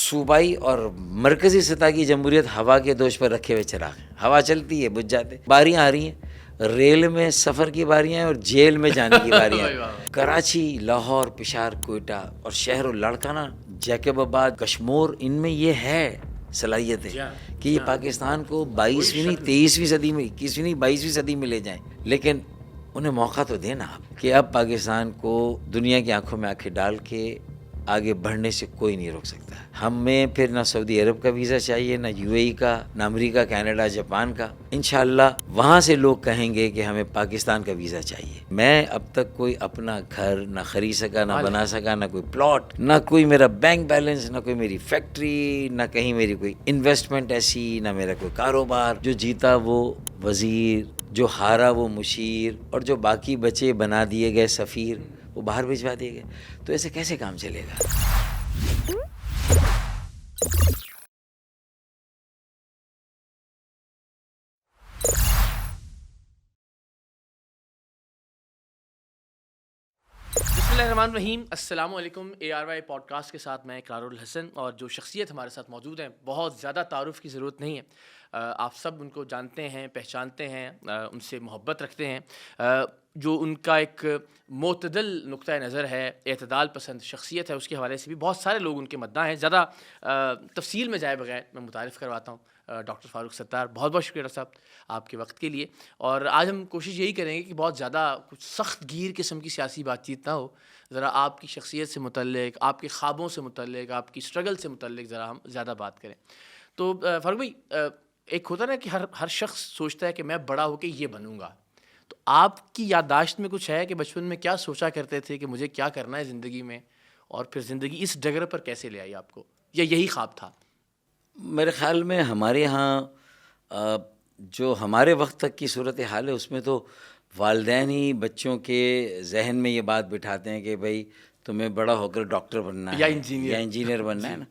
صوبائی اور مرکزی سطح کی جمہوریت ہوا کے دوش پر رکھے ہوئے چراغ ہیں. ہوا چلتی ہے، بجھ جاتے. باریاں آ رہی ہیں، ریل میں سفر کی باریاں ہیں اور جیل میں جانے کی باریاں ہیں. کراچی، لاہور، پشاور، کوئٹہ اور شہر و لاڑکانہ، جیکب آباد، کشمور، ان میں یہ ہے صلاحیت ہے کہ یہ پاکستان کو 22ویں نہیں 23ویں صدی میں، 21ویں نہیں 22ویں صدی میں لے جائیں. لیکن انہیں موقع تو دینا آپ کہ اب پاکستان کو دنیا کی آنکھوں میں آنکھیں ڈال کے آگے بڑھنے سے کوئی نہیں روک سکتا. ہمیں پھر نہ سعودی عرب کا ویزا چاہیے، نہ یو اے ای کا، نہ امریکہ، کینیڈا، جاپان کا. انشاءاللہ وہاں سے لوگ کہیں گے کہ ہمیں پاکستان کا ویزا چاہیے. میں اب تک کوئی اپنا گھر نہ خرید سکا، نہ بنا سکا، نہ کوئی پلاٹ، نہ کوئی میرا بینک بیلنس، نہ کوئی میری فیکٹری، نہ کہیں میری کوئی انویسٹمنٹ ایسی، نہ میرا کوئی کاروبار. جو جیتا وہ وزیر، جو ہارا وہ مشیر، اور جو باقی بچے بنا دیے گئے سفیر، وہ باہر بھجوا دیے گئے. تو ایسے کیسے کام چلے گا؟ بسم اللہ الرحمن الرحیم. السلام علیکم. ARY پوڈ کاسٹ کے ساتھ میں اقرار الحسن، اور جو شخصیت ہمارے ساتھ موجود ہیں بہت زیادہ تعارف کی ضرورت نہیں ہے. آپ سب ان کو جانتے ہیں، پہچانتے ہیں، ان سے محبت رکھتے ہیں. جو ان کا ایک معتدل نقطہ نظر ہے، اعتدال پسند شخصیت ہے، اس کے حوالے سے بھی بہت سارے لوگ ان کے مداح ہیں. زیادہ تفصیل میں جائے بغیر میں متعارف کرواتا ہوں ڈاکٹر فاروق ستار. بہت بہت شکریہ ڈاکٹر صاحب آپ کے وقت کے لیے. اور آج ہم کوشش یہی کریں گے کہ بہت زیادہ کچھ سخت گیر قسم کی سیاسی بات چیت نہ ہو. ذرا آپ کی شخصیت سے متعلق، آپ کے خوابوں سے متعلق، آپ کی اسٹرگل سے متعلق ذرا ہم زیادہ بات کریں. تو فاروق بھائی، ایک ہوتا ہے نا کہ ہر شخص سوچتا ہے کہ میں بڑا ہو کے یہ بنوں گا. تو آپ کی یادداشت میں کچھ ہے کہ بچپن میں کیا سوچا کرتے تھے کہ مجھے کیا کرنا ہے زندگی میں، اور پھر زندگی اس ڈگر پر کیسے لے آئی آپ کو، یا یہی خواب تھا؟ میرے خیال میں ہمارے ہاں جو ہمارے وقت تک کی صورت حال ہے، اس میں تو والدین ہی بچوں کے ذہن میں یہ بات بٹھاتے ہیں کہ بھائی تمہیں بڑا ہو کر ڈاکٹر بننا ہے یا انجینئر بننا ہے نا.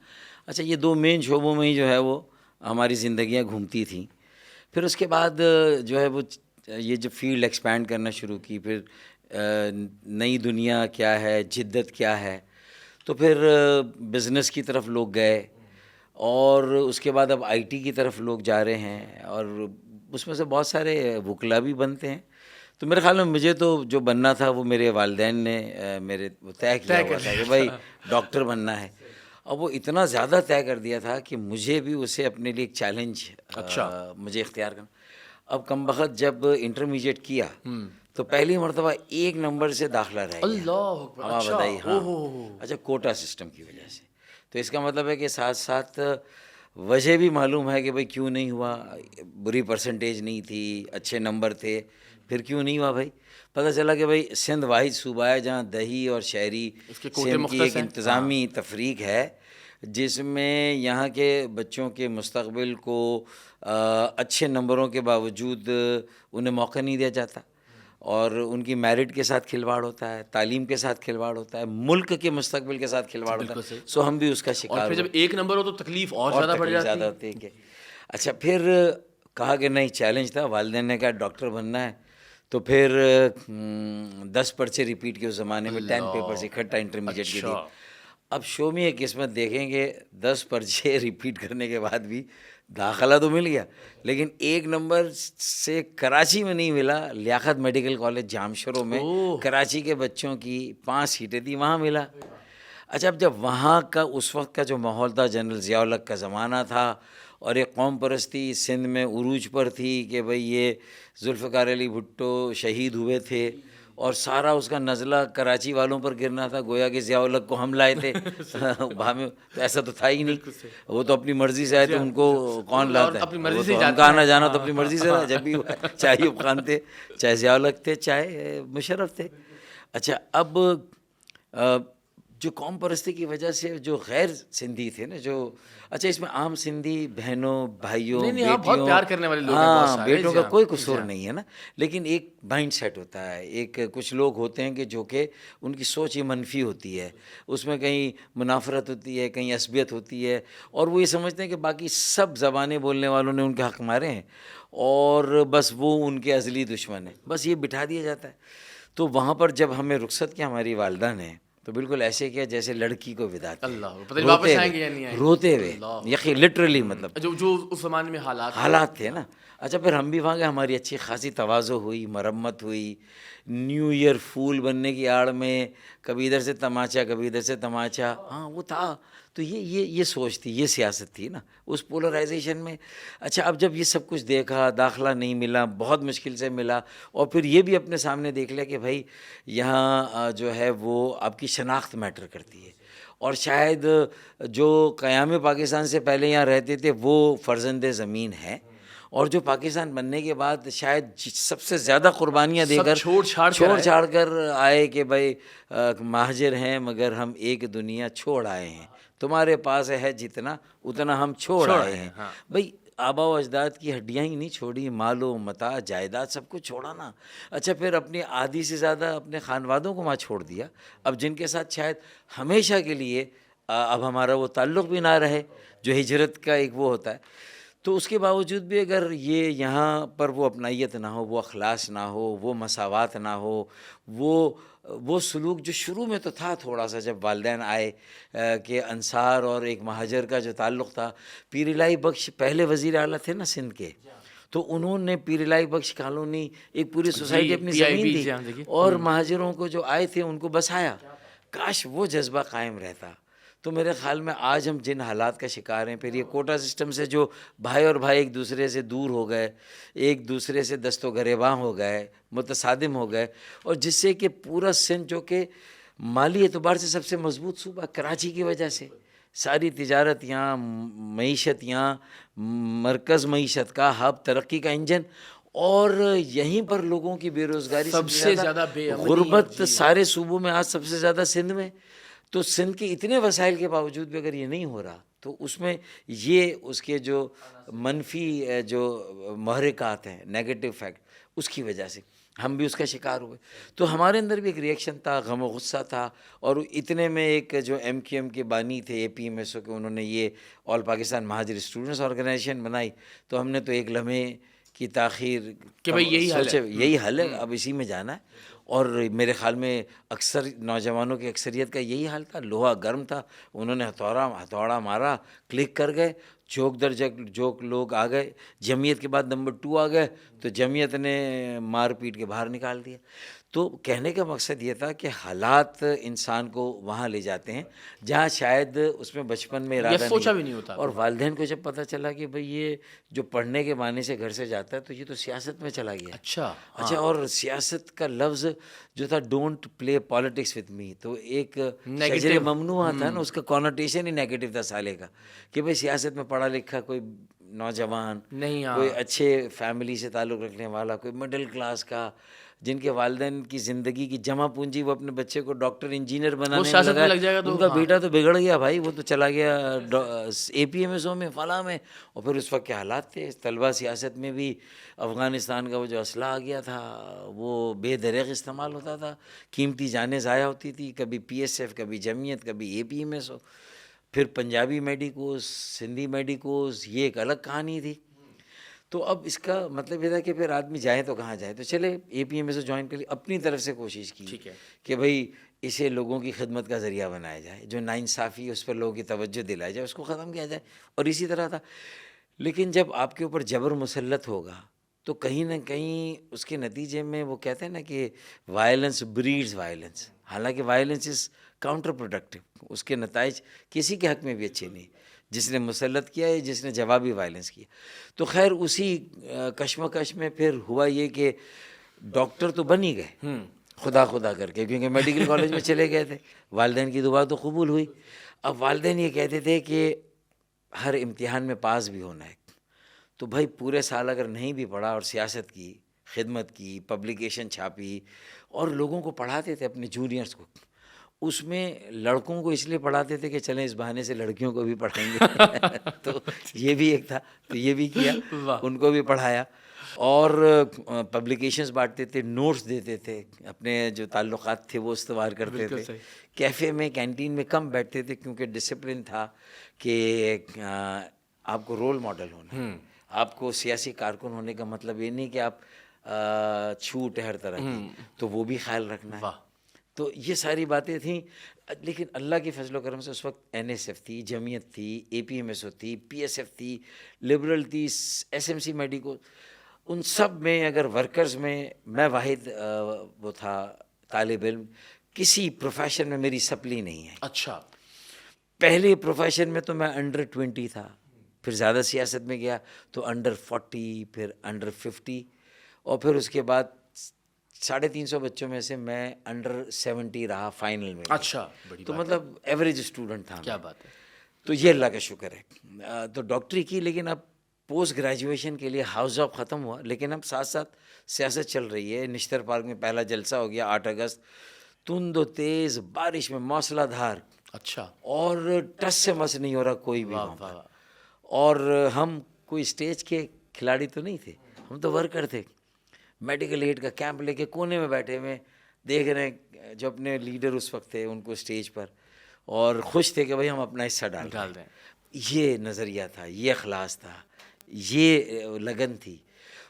اچھا، یہ دو مین شعبوں میں ہی جو ہے وہ ہماری زندگیاں گھومتی تھیں. پھر اس کے بعد جو ہے وہ یہ جو فیلڈ ایکسپینڈ کرنا شروع کی، پھر نئی دنیا کیا ہے، جدت کیا ہے، تو پھر بزنس کی طرف لوگ گئے، اور اس کے بعد اب آئی ٹی کی طرف لوگ جا رہے ہیں، اور اس میں سے بہت سارے وکلا بھی بنتے ہیں. تو میرے خیال میں مجھے تو جو بننا تھا وہ میرے والدین نے میرے طے کیا ہوا تھا کہ بھائی ڈاکٹر بننا ہے. اور وہ اتنا زیادہ طے کر دیا تھا کہ مجھے بھی اسے اپنے لیے ایک چیلنج مجھے اختیار کرنا. اب کم بخت جب انٹرمیڈیٹ کیا تو پہلی مرتبہ 1 نمبر سے داخلہ رہ گیا. اللہ بتائی. ہاں، اچھا، کوٹا سسٹم کی وجہ سے. تو اس کا مطلب ہے کہ ساتھ ساتھ وجہ بھی معلوم ہے کہ بھائی کیوں نہیں ہوا. بری پرسنٹیج نہیں تھی، اچھے نمبر تھے، پھر کیوں نہیں ہوا بھائی؟ پتہ چلا کہ بھائی سندھ واحد صوبہ ہے جہاں دیہی اور شہری سندھ کی ایک انتظامی تفریق ہے، جس میں یہاں کے بچوں کے مستقبل کو اچھے نمبروں کے باوجود انہیں موقع نہیں دیا جاتا، اور ان کی میرٹ کے ساتھ کھلواڑ ہوتا ہے، تعلیم کے ساتھ کھلواڑ ہوتا ہے، ملک کے مستقبل کے ساتھ کھلواڑ ہوتا ہے. سو ہم بھی اس کا شکار. اور پھر جب 1 نمبر ہو تو تکلیف اور زیادہ بڑھ جاتی ہوتی ہے کہ اچھا. پھر کہا کہ نہیں، چیلنج تھا، والدین نے کہا ڈاکٹر بننا ہے. تو پھر 10 پرچے ریپیٹ کے اس زمانے میں 10 پیپرز اکٹھا انٹرمیڈیٹ کے دیے. اب شو میں قسمت دیکھیں گے 10 پرچے ریپیٹ کرنے کے بعد بھی داخلہ تو مل گیا، لیکن 1 نمبر سے کراچی میں نہیں ملا. لیاقت میڈیکل کالج جامشورو میں کراچی کے بچوں کی 5 سیٹیں تھیں، وہاں ملا. اچھا، اب جب وہاں کا اس وقت کا جو ماحول تھا، جنرل ضیاء الحق کا زمانہ تھا، اور ایک قوم پرستی سندھ میں عروج پر تھی کہ بھئی یہ ذوالفقار علی بھٹو شہید ہوئے تھے، اور سارا اس کا نزلہ کراچی والوں پر گرنا تھا، گویا کہ ضیاء الحق کو ہم لائے تھے. تو ایسا تو تھا ہی نہیں، وہ تو اپنی مرضی سے آئے، تو ان کو کون لاتا ہے؟ وہ تو ان کا آنا جانا تو اپنی مرضی سے رہا جب بھی چاہے ایوب خان تھے، چاہے ضیاء الحق تھے، چاہے مشرف تھے. اچھا، اب جو قوم پرستی کی وجہ سے جو غیر سندھی تھے نا، جو اچھا اس میں عام سندھی بہنوں بھائیوں بہت پیار کرنے والے لوگ ہیں، ہاں بیٹوں کا کوئی قصور نہیں ہے نا، لیکن ایک مائنڈ سیٹ ہوتا ہے. ایک کچھ لوگ ہوتے ہیں کہ جو کہ ان کی سوچ یہ منفی ہوتی ہے، اس میں کہیں منافرت ہوتی ہے، کہیں عصبیت ہوتی ہے، اور وہ یہ سمجھتے ہیں کہ باقی سب زبانیں بولنے والوں نے ان کے حق مارے ہیں، اور بس وہ ان کے ازلی دشمن ہیں، بس یہ بٹھا دیا جاتا ہے. تو وہاں پر جب ہمیں رخصت کیا ہماری والدہ نے، تو بالکل ایسے کیا جیسے لڑکی کو ودا کیا، اللہ، پتہ نہیں واپس آئیں گے یا نہیں آئیں گے، روتے ہوئے، یقین لٹرلی مطلب جو اس زمانے میں حالات تھے نا. اچھا پھر ہم بھی وہاں گئے، ہماری اچھی خاصی تواضع ہوئی، مرمت ہوئی، نیو ایئر فول بننے کی آڑ میں کبھی ادھر سے تماچا کبھی ادھر سے تماچا، ہاں وہ تھا. تو یہ سوچ تھی، یہ سیاست تھی نا اس پولرائزیشن میں. اچھا اب جب یہ سب کچھ دیکھا، داخلہ نہیں ملا، بہت مشکل سے ملا، اور پھر یہ بھی اپنے سامنے دیکھ لیا کہ بھائی یہاں جو ہے وہ آپ کی شناخت میٹر کرتی ہے، اور شاید جو قیام پاکستان سے پہلے یہاں رہتے تھے وہ فرزند زمین ہے، اور جو پاکستان بننے کے بعد شاید سب سے زیادہ قربانیاں دے کر چھوڑ چھاڑ کر آئے کہ بھائی مہاجر ہیں مگر ہم ایک دنیا چھوڑ آئے ہیں، تمہارے پاس ہے جتنا اتنا ہم چھوڑ آئے ہیں. بھائی آبا و اجداد کی ہڈیاں ہی نہیں چھوڑی، مال و متاع جائیداد سب کچھ چھوڑا نا. اچھا پھر اپنی آدھی سے زیادہ اپنے خانوادوں کو وہاں چھوڑ دیا، اب جن کے ساتھ شاید ہمیشہ کے لیے اب ہمارا وہ تعلق بھی نہ رہے جو ہجرت کا ایک وہ ہوتا ہے. تو اس کے باوجود بھی اگر یہ یہاں پر وہ اپنائیت نہ ہو، وہ اخلاص نہ ہو، وہ مساوات نہ ہو، وہ سلوک جو شروع میں تو تھا تھوڑا سا جب والدین آئے کہ انصار اور ایک مہاجر کا جو تعلق تھا. پیر الہی بخش پہلے وزیر اعلیٰ تھے نا سندھ کے، تو انہوں نے پیر الہی بخش کالونی ایک پوری سوسائٹی اپنی زمین دی اور مہاجروں کو جو آئے تھے ان کو بسایا. کاش وہ جذبہ قائم رہتا. تو میرے خیال میں آج ہم جن حالات کا شکار ہیں، پھر یہ کوٹا سسٹم سے جو بھائی اور بھائی ایک دوسرے سے دور ہو گئے، ایک دوسرے سے دست و گریباں ہو گئے، متصادم ہو گئے، اور جس سے کہ پورا سندھ جو کہ مالی اعتبار سے سب سے مضبوط صوبہ کراچی کی وجہ سے، ساری تجارت یہاں، معیشت یہاں، مرکز معیشت کا ہب، ترقی کا انجن، اور یہیں پر لوگوں کی بے روزگاری سب سے زیادہ غربت سارے صوبوں میں آج سب سے زیادہ سندھ میں. تو سندھ کے اتنے وسائل کے باوجود بھی اگر یہ نہیں ہو رہا تو اس میں یہ اس کے جو منفی جو محرکات ہیں، نیگیٹو فیکٹ، اس کی وجہ سے ہم بھی اس کا شکار ہوئے. تو ہمارے اندر بھی ایک ریئیکشن تھا، غم و غصہ تھا. اور اتنے میں ایک جو ایم کیو ایم کے بانی تھے اے پی ایم ایس او کے، انہوں نے یہ آل پاکستان مہاجر اسٹوڈنٹس آرگنائزیشن بنائی. تو ہم نے تو ایک لمحے کی تاخیر کہ بھئی یہی حل ہے، اب اسی میں جانا ہے. اور میرے خیال میں اکثر نوجوانوں کی اکثریت کا یہی حال تھا. لوہا گرم تھا، انہوں نے ہتھوڑا مارا، کلک کر گئے، جوک در جوک لوگ آ گئے. جمعیت کے بعد نمبر 2 آ گئے تو جمعیت نے مار پیٹ کے باہر نکال دیا. تو کہنے کا مقصد یہ تھا کہ حالات انسان کو وہاں لے جاتے ہیں جہاں شاید اس میں بچپن میں ارادہ سوچا بھی نہیں ہوتا. اور والدین کو جب پتہ چلا کہ بھئی یہ جو پڑھنے کے بہانے سے گھر سے جاتا ہے تو یہ تو سیاست میں چلا گیا. اچھا اور سیاست کا لفظ جو تھا don't play politics with me, تو ایک شجر ممنوع تھا نا، اس کا کونوٹیشن ہی نیگیٹو تھا سالے کا، کہ بھئی سیاست میں پڑھا لکھا کوئی نوجوان نہیں، کوئی اچھے فیملی سے تعلق رکھنے والا، کوئی مڈل کلاس کا، جن کے والدین کی زندگی کی جمع پونجی وہ اپنے بچے کو ڈاکٹر انجینئر بنانے میں لگا، ان کا بیٹا تو بگڑ گیا بھائی، وہ تو چلا گیا اے پی ایم ایس او میں فلاں میں. اور پھر اس وقت کے حالات تھے طلبہ سیاست میں بھی، افغانستان کا وہ جو اسلحہ آ گیا تھا وہ بے دریغ استعمال ہوتا تھا، قیمتی جانیں ضائع ہوتی تھی، کبھی پی ایس ایف، کبھی جمعیت، کبھی اے پی ایم ایس او، پھر پنجابی میڈیکوز، سندھی میڈیکوز، یہ ایک الگ کہانی تھی. تو اب اس کا مطلب یہ تھا کہ پھر آدمی جائے تو کہاں جائے. تو چلے A P M S O join کر لی، اپنی طرف سے کوشش کی کہ بھئی اسے لوگوں کی خدمت کا ذریعہ بنایا جائے، جو ناانصافی اس پر لوگوں کی توجہ دلائی جائے، اس کو ختم کیا جائے. اور اسی طرح تھا. لیکن جب آپ کے اوپر جبر مسلط ہوگا تو کہیں نہ کہیں اس کے نتیجے میں وہ کہتے ہیں نا کہ وائلنس بریڈز وائلنس، حالانکہ وائلنس از کاؤنٹر پروڈکٹیو، اس کے نتائج کسی کے حق میں بھی اچھے نہیں، جس نے مسلط کیا ہے، جس نے جوابی وائلنس کیا. تو خیر اسی کشمکش میں پھر ہوا یہ کہ ڈاکٹر تو بن ہی گئے خدا کر کے، کیونکہ میڈیکل کالج میں چلے گئے تھے، والدین کی دعا تو قبول ہوئی. اب والدین یہ کہتے تھے کہ ہر امتحان میں پاس بھی ہونا ہے. تو بھائی پورے سال اگر نہیں بھی پڑھا اور سیاست کی، خدمت کی، پبلیکیشن چھاپی اور لوگوں کو پڑھاتے تھے اپنے جونیئرس کو، اس میں لڑکوں کو اس لیے پڑھاتے تھے کہ چلیں اس بہانے سے لڑکیوں کو بھی پڑھائیں گے. تو یہ بھی ایک تھا، تو یہ بھی کیا، ان کو بھی پڑھایا. اور پبلیکیشنز بانٹتے تھے، نوٹس دیتے تھے، اپنے جو تعلقات تھے وہ استوار کرتے تھے. کیفے میں، کینٹین میں کم بیٹھتے تھے کیونکہ ڈسپلن تھا کہ آپ کو رول ماڈل ہونا، آپ کو سیاسی کارکن ہونے کا مطلب یہ نہیں کہ آپ چھوٹ ہے ہر طرح کی، تو وہ بھی خیال رکھنا ہے. تو یہ ساری باتیں تھیں. لیکن اللہ کے فضل و کرم سے اس وقت NSF تھی, جمعیت تھی, APMSO تھی, PSF تھی, لبرل تھی, SMC میڈیکو. ان سب میں اگر ورکرز میں واحد وہ تھا طالب علم. کسی پروفیشن میں میری سپلی نہیں ہے. اچھا. پہلے پروفیشن میں تو میں انڈر 20 تھا, پھر زیادہ سیاست میں گیا تو انڈر 40, پھر انڈر 50, اور پھر اس کے بعد 350 بچوں میں سے میں انڈر 70 رہا فائنل میں. اچھا, بڑی تو بات. مطلب ایوریج اسٹوڈنٹ تھا. کیا بات ہے. تو یہ اللہ کا شکر ہے. تو ڈاکٹری کی, لیکن اب پوسٹ گریجویشن کے لیے ہاؤس جاب ختم ہوا, لیکن اب ساتھ ساتھ سیاست چل رہی ہے. نشتر پارک میں پہلا جلسہ ہو گیا 8 اگست, تند و تیز بارش میں موسلا دھار. اچھا. اور ٹس سے مس نہیں ہو رہا کوئی بھی وہاں پر. واہ. اور ہم کوئی اسٹیج کے کھلاڑی تو نہیں تھے, ہم تو ورکر تھے. میڈیکل ایڈ کا کیمپ لے کے کونے میں بیٹھے ہوئے دیکھ رہے ہیں جو اپنے لیڈر اس وقت تھے ان کو اسٹیج پر, اور خوش تھے کہ بھائی ہم اپنا حصہ ڈال رہے ہیں. یہ نظریہ تھا, یہ اخلاص تھا, یہ لگن تھی.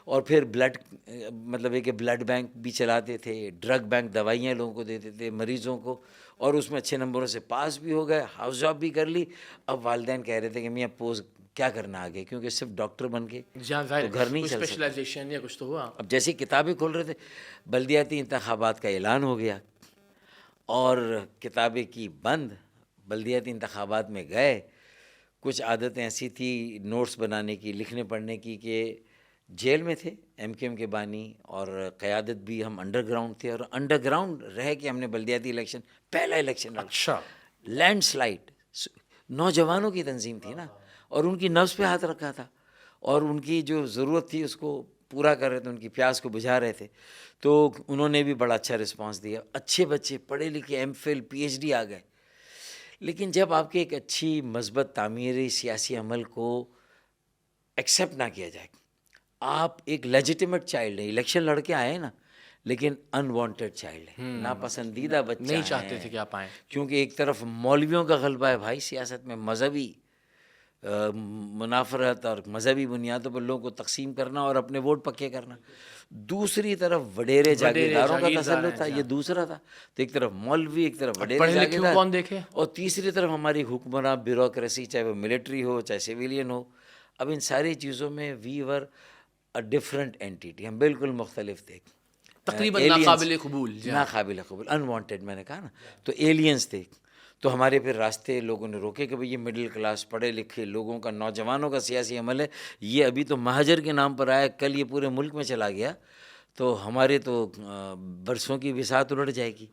اور پھر مطلب ہے کہ بلڈ بینک بھی چلاتے تھے, ڈرگ بینک, دوائیاں لوگوں کو دیتے تھے مریضوں کو, اور اس میں اچھے نمبروں سے پاس بھی ہو گئے, ہاؤس جاب بھی کر لی. اب والدین کہہ رہے تھے کہ میاں پوسٹ کیا کرنا آگے, کیونکہ صرف ڈاکٹر بن کے تو گھر نہیں چل سکتا. اسپیشلائزیشن یا کچھ تو ہوا. اب جیسی کتابیں کھول رہے تھے, بلدیاتی انتخابات کا اعلان ہو گیا اور کتابیں کی بند. بلدیاتی انتخابات میں گئے, کچھ عادتیں ایسی تھی نوٹس بنانے کی, لکھنے پڑھنے کی, کہ جیل میں تھے MKM کے بانی, اور قیادت بھی ہم انڈر گراؤنڈ تھے, اور انڈر گراؤنڈ رہ کے ہم نے بلدیاتی الیکشن, پہلا الیکشن لڑا. اچھا. Landslide. نوجوانوں کی تنظیم تھی نا, اور ان کی نبض پہ ہاتھ رکھا تھا, اور ان کی جو ضرورت تھی اس کو پورا کر رہے تھے, ان کی پیاس کو بجھا رہے تھے. تو انہوں نے بھی بڑا اچھا رسپانس دیا. اچھے بچے پڑھے لکھے, MPhil PhD آ گئے. لیکن جب آپ کے ایک اچھی مثبت تعمیری سیاسی عمل کو ایکسیپٹ نہ کیا جائے, آپ ایک لیجیٹیمیٹ چائلڈ ہیں, الیکشن لڑ کے آئے نا, لیکن انوانٹیڈ چائلڈ ہے, ناپسندیدہ بچہ نہیں چاہتے تھے کہ آپ آئیں. کیونکہ ایک طرف مولویوں کا غلبہ ہے بھائی سیاست میں, مذہبی منافرت اور مذہبی بنیادوں پر لوگوں کو تقسیم کرنا اور اپنے ووٹ پکے کرنا. دوسری طرف وڈیرے جاگیرداروں کا تسلط تھا, یہ دوسرا تھا. تو ایک طرف مولوی, ایک طرف وڈیرے جاگیردار, کون دیکھے, اور تیسری طرف ہماری حکمراں بیوروکریسی, چاہے وہ ملٹری ہو چاہے سویلین ہو. اب ان ساری چیزوں میں وی ور اے ڈفرینٹ اینٹیٹی, ہم بالکل مختلف تھے, تقریباً ناقابل قبول. ناقابل قبول, انوانٹیڈ, میں نے کہا نا. تو ایلینز تھے. تو ہمارے پھر راستے لوگوں نے روکے کہ بھئی یہ مڈل کلاس پڑھے لکھے لوگوں کا, نوجوانوں کا سیاسی عمل ہے, یہ ابھی تو مہاجر کے نام پر آیا, کل یہ پورے ملک میں چلا گیا تو ہمارے تو برسوں کی بساط الٹ جائے گی.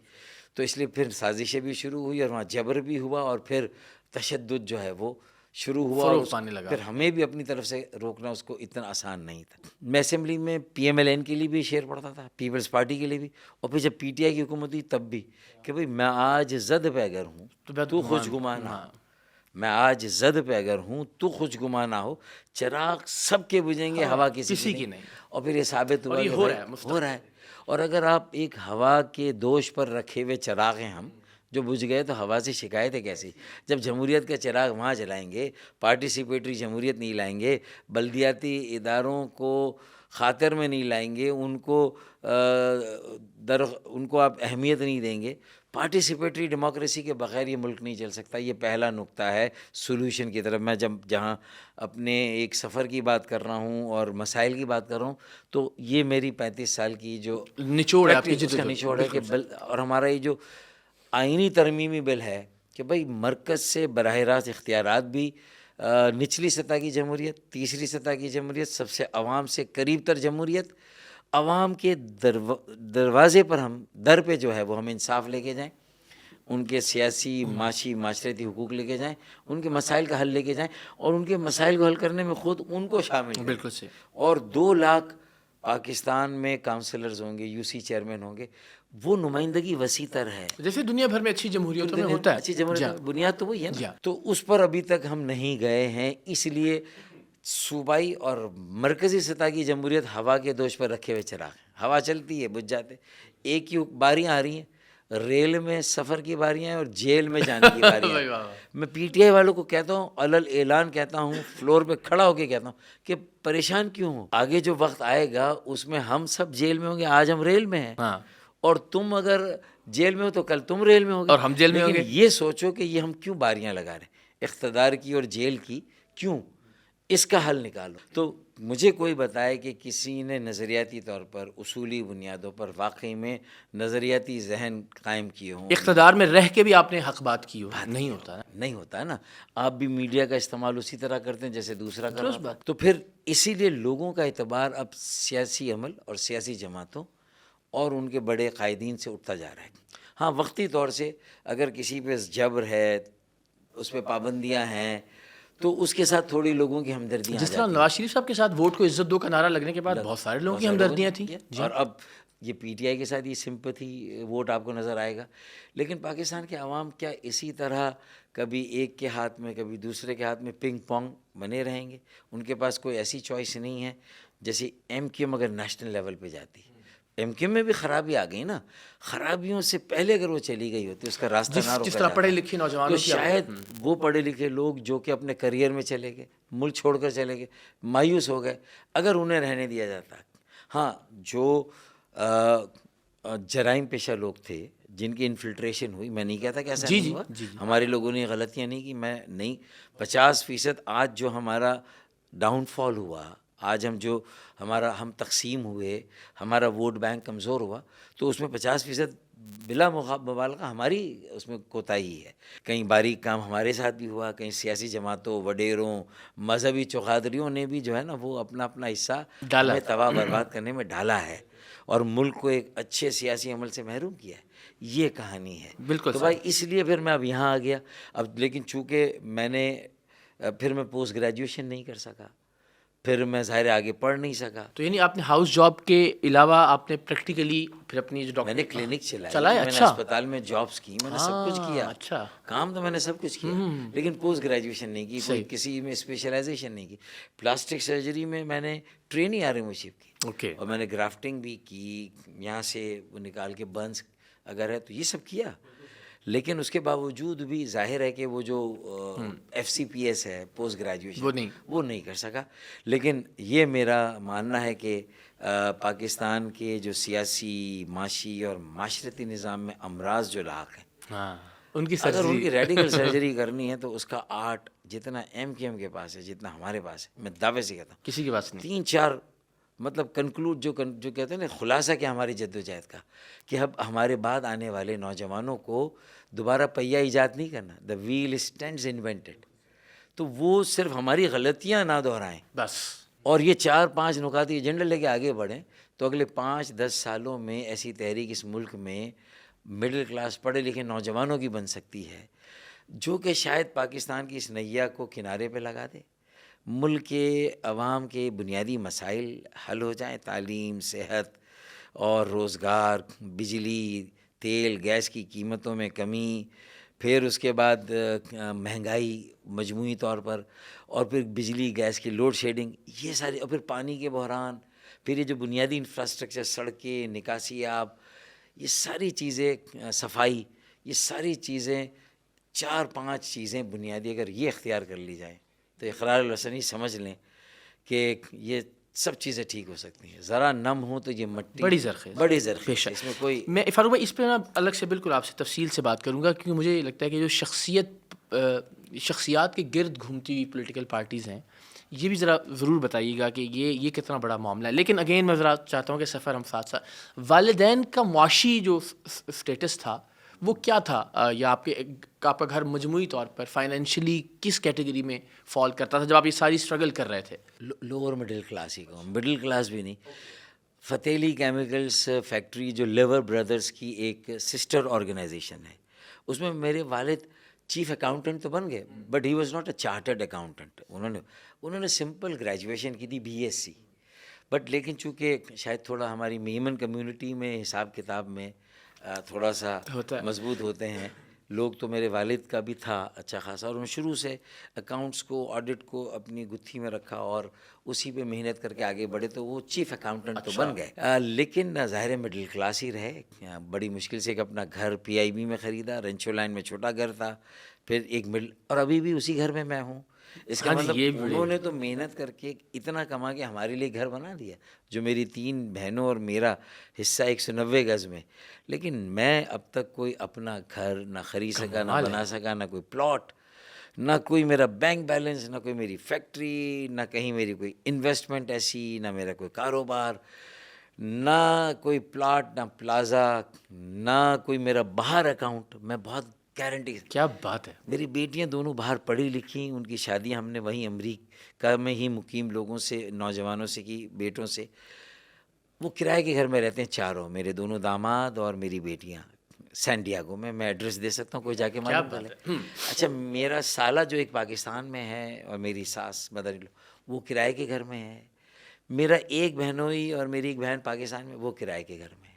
تو اس لیے پھر سازشیں بھی شروع ہوئی, اور وہاں جبر بھی ہوا, اور پھر تشدد جو ہے وہ شروع ہوا, اور پھر ہمیں بھی اپنی طرف سے روکنا اس کو اتنا آسان نہیں تھا. میں اسمبلی میں PMLN کے لیے بھی شعر پڑھتا تھا, پیپلز پارٹی کے لیے بھی, اور پھر جب PTI کی حکومت ہوئی تب بھی, کہ بھئی میں آج زد پہ اگر ہوں تو خوش گمان نہ ہو, میں آج زد پہ اگر ہوں تو خوش گمان نہ ہو, چراغ سب کے بجھیں گے, ہوا کسی کی نہیں. اور پھر یہ ثابت ہوا کہ ہو رہا ہے. اور اگر آپ ایک ہوا کے دوش پر رکھے ہوئے چراغ ہیں ہم, جو بجھ گئے تو ہوا سے شکایت ہے کیسی؟ جب جمہوریت کا چراغ وہاں جلائیں گے, پارٹیسپیٹری جمہوریت نہیں لائیں گے, بلدیاتی اداروں کو خاطر میں نہیں لائیں گے, ان کو آپ اہمیت نہیں دیں گے, پارٹیسپیٹری ڈیموکریسی کے بغیر یہ ملک نہیں چل سکتا. یہ پہلا نقطہ ہے سولوشن کی طرف. میں جہاں اپنے ایک سفر کی بات کر رہا ہوں اور مسائل کی بات کر رہا ہوں, تو یہ میری 35 سال کی جو نچوڑ ہے, اس کا نچوڑ ہے کہ اور ہمارا یہ جو آئینی ترمیمی بل ہے کہ بھئی مرکز سے براہ راست اختیارات بھی, نچلی سطح کی جمہوریت, تیسری سطح کی جمہوریت, سب سے عوام سے قریب تر جمہوریت, عوام کے دروازے پر ہم در پہ جو ہے وہ ہم انصاف لے کے جائیں, ان کے سیاسی معاشی معاشرتی حقوق لے کے جائیں, ان کے مسائل کا حل لے کے جائیں, اور ان کے مسائل کو حل کرنے میں خود ان کو شامل کریں. بالکل صحیح. اور 2 لاکھ پاکستان میں کاؤنسلرز ہوں گے, UC چیئرمین ہوں گے, وہ نمائندگی وسیع تر ہے, جیسے دنیا بھر میں اچھی جمہوریتوں میں ہوتا ہے. اچھی جمہوریت بنیاد تو وہی ہے نا. تو اس پر ابھی تک ہم نہیں گئے ہیں, اس لیے صوبائی اور مرکزی سطح کی جمہوریت ہوا کے دوش پر رکھے ہوئے چراغ ہیں, ہوا چلتی ہے بجھ جاتے. ایک ہی باریاں آ رہی ہیں, ریل میں سفر کی باریاں ہیں اور جیل میں جانے کی باریاں ہیں. میں PTI والوں کو کہتا ہوں, علل اعلان کہتا ہوں, فلور پہ کھڑا ہو کے کہتا ہوں کہ پریشان کیوں ہوں, آگے جو وقت آئے گا اس میں ہم سب جیل میں ہوں گے, آج ہم ریل میں ہیں, اور تم اگر جیل میں ہو تو کل تم ریل میں ہوگے اور ہم جیل میں ہوں لیکن گے۔ یہ سوچو کہ یہ ہم کیوں باریاں لگا رہے ہیں اقتدار کی اور جیل کی، کیوں؟ اس کا حل نکالو۔ تو مجھے کوئی بتائے کہ کسی نے نظریاتی طور پر اصولی بنیادوں پر واقعی میں نظریاتی ذہن قائم کیے ہوں، اقتدار میں رہ کے بھی آپ نے حق بات کی ہو، نہیں ہوتا نا۔ نہیں ہوتا ہے نا۔ آپ بھی میڈیا کا استعمال اسی طرح کرتے ہیں جیسے دوسرا کر رہا درست ہوتا ہے۔ بات۔ تو پھر اسی لیے لوگوں کا اعتبار اب سیاسی عمل اور سیاسی جماعتوں اور ان کے بڑے قائدین سے اٹھتا جا رہا ہے۔ ہاں وقتی طور سے اگر کسی پہ جبر ہے، اس پہ پابندیاں ہیں، تو اس کے ساتھ تھوڑی لوگوں کی ہمدردیاں جس طرح نواز شریف صاحب کے ساتھ ووٹ کو عزت دو کا نعرہ لگنے کے بعد بہت سارے لوگوں کی ہمدردیاں تھیں، اور اب یہ پی ٹی آئی کے ساتھ یہ سمپتھی ووٹ آپ کو نظر آئے گا۔ لیکن پاکستان کے عوام کیا اسی طرح کبھی ایک کے ہاتھ میں کبھی دوسرے کے ہاتھ میں پنگ پونگ بنے رہیں گے؟ ان کے پاس کوئی ایسی چوائس نہیں ہے۔ جیسے ایم کیو ایم اگر نیشنل لیول پہ جاتی، ایم کیو ایم میں بھی خرابی آ گئی نا، خرابیوں سے پہلے اگر وہ چلی گئی ہوتی، اس کا راستہ نہ روکا جس طرح پڑھے لکھے تو نوجوانوں کی شاید وہ پڑھے لکھے لوگ جو کہ اپنے کریئر میں چلے گئے، ملک چھوڑ کر چلے گئے، مایوس ہو گئے، اگر انہیں رہنے دیا جاتا۔ ہاں جو جرائم پیشہ لوگ تھے جن کی انفلٹریشن ہوئی، میں نہیں کہتا کہ ایسا نہیں ہوا، ہمارے لوگوں نے غلطیاں نہیں کی، میں نہیں، 50% آج جو ہمارا ڈاؤن فال ہوا، آج ہم تقسیم ہوئے، ہمارا ووٹ بینک کمزور ہوا، تو اس میں 50% بلا مبالغہ ہماری اس میں کوتاہی ہے۔ کہیں باریک کام ہمارے ساتھ بھی ہوا، کہیں سیاسی جماعتوں، وڈیروں، مذہبی چوکھادریوں نے بھی جو ہے نا وہ اپنا اپنا حصہ ہمیں تباہ برباد کرنے میں ڈالا ہے اور ملک کو ایک اچھے سیاسی عمل سے محروم کیا ہے۔ یہ کہانی ہے۔ بالکل تو بھائی اس لیے پھر میں اب یہاں آ گیا۔ اب لیکن چونکہ پھر میں پوسٹ گریجویشن نہیں کر سکا، پھر میں ظاہر آگے پڑھ نہیں سکا۔ تو یعنی آپ نے ہاؤس جاب کے علاوہ آپ نے پریکٹیکلی پھر اپنی جو میں نے کلینک چلایا، میں نے اچھا اسپتال میں جابس کی، میں نے سب کچھ کیا، اچھا کام تو میں نے سب کچھ کیا، لیکن پوسٹ گریجویشن نہیں کی، کوئی کسی میں اسپیشلائزیشن نہیں کی۔ پلاسٹک سرجری میں نے ٹریننگ RMOشپ کی، اوکے اور میں نے گرافٹنگ بھی کی، یہاں سے وہ نکال کے برنس اگر ہے تو یہ سب کیا۔ لیکن اس کے باوجود بھی ظاہر ہے کہ وہ جو FCPS ہے پوسٹ گریجویشن وہ نہیں کر سکا۔ لیکن یہ میرا ماننا ہے کہ پاکستان کے جو سیاسی، معاشی اور معاشرتی نظام میں امراض جو لاحق ہیں، ان کی اگر ان کی ریڈیکل سرجری کرنی ہے تو اس کا آرٹ جتنا MKM کے پاس ہے، جتنا ہمارے پاس ہے، میں دعوے سے کہتا ہوں کسی کے پاس نہیں۔ 3-4 مطلب کنکلوڈ جو کہتے ہیں نا خلاصہ کیا ہماری جدوجہد کا، کہ اب ہمارے بعد آنے والے نوجوانوں کو دوبارہ پہیہ ایجاد نہیں کرنا، دا ویل اسٹینڈز انوینٹڈ، تو وہ صرف ہماری غلطیاں نہ دہرائیں بس، اور یہ 4-5 نکاتی ایجنڈا لے کے آگے بڑھیں، تو اگلے 5-10 سالوں میں ایسی تحریک اس ملک میں مڈل کلاس پڑھے لکھے نوجوانوں کی بن سکتی ہے، جو کہ شاید پاکستان کی اس نیا کو کنارے پہ لگا دے، ملک کے عوام کے بنیادی مسائل حل ہو جائیں، تعلیم، صحت اور روزگار، بجلی، تیل، گیس کی قیمتوں میں کمی، پھر اس کے بعد مہنگائی مجموعی طور پر، اور پھر بجلی گیس کی لوڈ شیڈنگ، یہ ساری، اور پھر پانی کے بحران، پھر یہ جو بنیادی انفراسٹرکچر، سڑکیں، نکاسی آب، یہ ساری چیزیں، صفائی، یہ ساری چیزیں 4-5 چیزیں بنیادی اگر یہ اختیار کر لی جائیں تو اقرار الحسنی سمجھ لیں کہ یہ سب چیزیں ٹھیک ہو سکتی ہیں۔ ذرا نم ہو تو یہ مٹی بڑی زرخیز، بڑی زرخیز، اس میں کوئی، میں فاروق بھائی اس پہ نا الگ سے بالکل آپ سے تفصیل سے بات کروں گا، کیونکہ مجھے لگتا ہے کہ جو شخصیات کے گرد گھومتی ہوئی پولیٹیکل پارٹیز ہیں، یہ بھی ذرا ضرور بتائیے گا کہ یہ کتنا بڑا معاملہ ہے۔ لیکن اگین میں ذرا چاہتا ہوں کہ سفر ہم ساتھ ساتھ، والدین کا معاشی جو اسٹیٹس تھا وہ کیا تھا، یا آپ کا گھر مجموعی طور پر فائنینشلی کس کیٹیگری میں فال کرتا تھا جب آپ یہ ساری اسٹرگل کر رہے تھے؟ لوور مڈل کلاس ہی کہوں، مڈل کلاس بھی نہیں۔ فتح علی کیمیکلز فیکٹری جو لیور بردرز کی ایک سسٹر آرگنائزیشن ہے، اس میں میرے والد چیف اکاؤنٹنٹ تو بن گئے، but he was not a chartered accountant. انہوں نے سمپل گریجویشن کی تھی BSc، بٹ لیکن چونکہ شاید تھوڑا ہماری میمن کمیونٹی میں حساب کتاب میں تھوڑا سا مضبوط ہوتے ہیں لوگ، تو میرے والد کا بھی تھا اچھا خاصا، اور انہوں نے شروع سے اکاؤنٹس کو، آڈٹ کو اپنی گتھی میں رکھا اور اسی پہ محنت کر کے آگے بڑھے، تو وہ چیف اکاؤنٹنٹ تو بن گئے۔ لیکن ظاہر مڈل کلاس ہی رہے، بڑی مشکل سے ایک اپنا گھر PIB میں خریدا، رنچو لائن میں چھوٹا گھر تھا، پھر ایک اور ابھی بھی اسی گھر میں ہوں، اس کا مطلب انہوں نے تو محنت کر کے اتنا کما کے ہمارے لیے گھر بنا دیا، جو میری 3 بہنوں اور میرا حصہ 190 گز میں. لیکن میں اب تک کوئی اپنا گھر نہ خرید سکا، نہ بنا سکا، نہ کوئی پلاٹ، نہ کوئی میرا بینک بیلنس، نہ کوئی میری فیکٹری، نہ کہیں میری کوئی انویسٹمنٹ ایسی، نہ میرا کوئی کاروبار، نہ کوئی پلاٹ، نہ پلازا، نہ کوئی میرا باہر اکاؤنٹ. میں بہت گارنٹی. کیا بات ہے. میری بیٹیاں دونوں باہر پڑھی لکھی، ان کی شادیاں ہم نے وہیں امریکہ میں ہی مقیم لوگوں سے، نوجوانوں سے کی، بیٹوں سے. وہ کرائے کے گھر میں رہتے ہیں چاروں، میرے دونوں داماد اور میری بیٹیاں، سین ڈیاگو میں. میں ایڈریس دے سکتا ہوں، کوئی جا کے معلوم کر لے. اچھا، میرا سالہ جو ایک پاکستان میں ہے اور میری ساس مدر ان لو وہ کرائے کے گھر میں ہے. میرا ایک بہنوئی اور میری ایک بہن پاکستان میں، وہ کرائے کے گھر میں ہے.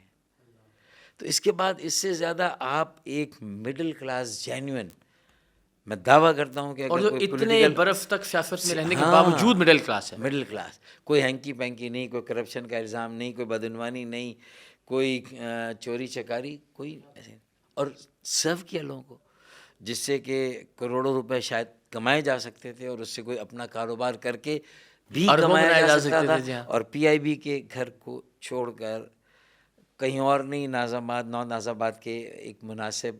تو اس کے بعد اس سے زیادہ آپ ایک مڈل کلاس جینوئن، میں دعویٰ کرتا ہوں کہ اور جو اتنے برف تک سیاست میں رہنے کے باوجود مڈل کلاس ہے. مڈل کلاس، کوئی ہینکی پینکی نہیں، کوئی کرپشن کا الزام نہیں، کوئی بدعنوانی نہیں، کوئی چوری چکاری، کوئی ایسے. اور سرو کیا لوگوں کو، جس سے کہ کروڑوں روپے شاید کمائے جا سکتے تھے، اور اس سے کوئی اپنا کاروبار کر کے بھی کمایا جا سکتا تھا. اور پی آئی بی کے گھر کو چھوڑ کر کہیں اور نہیں، ناظم آباد، نو ناظم آباد کے ایک مناسب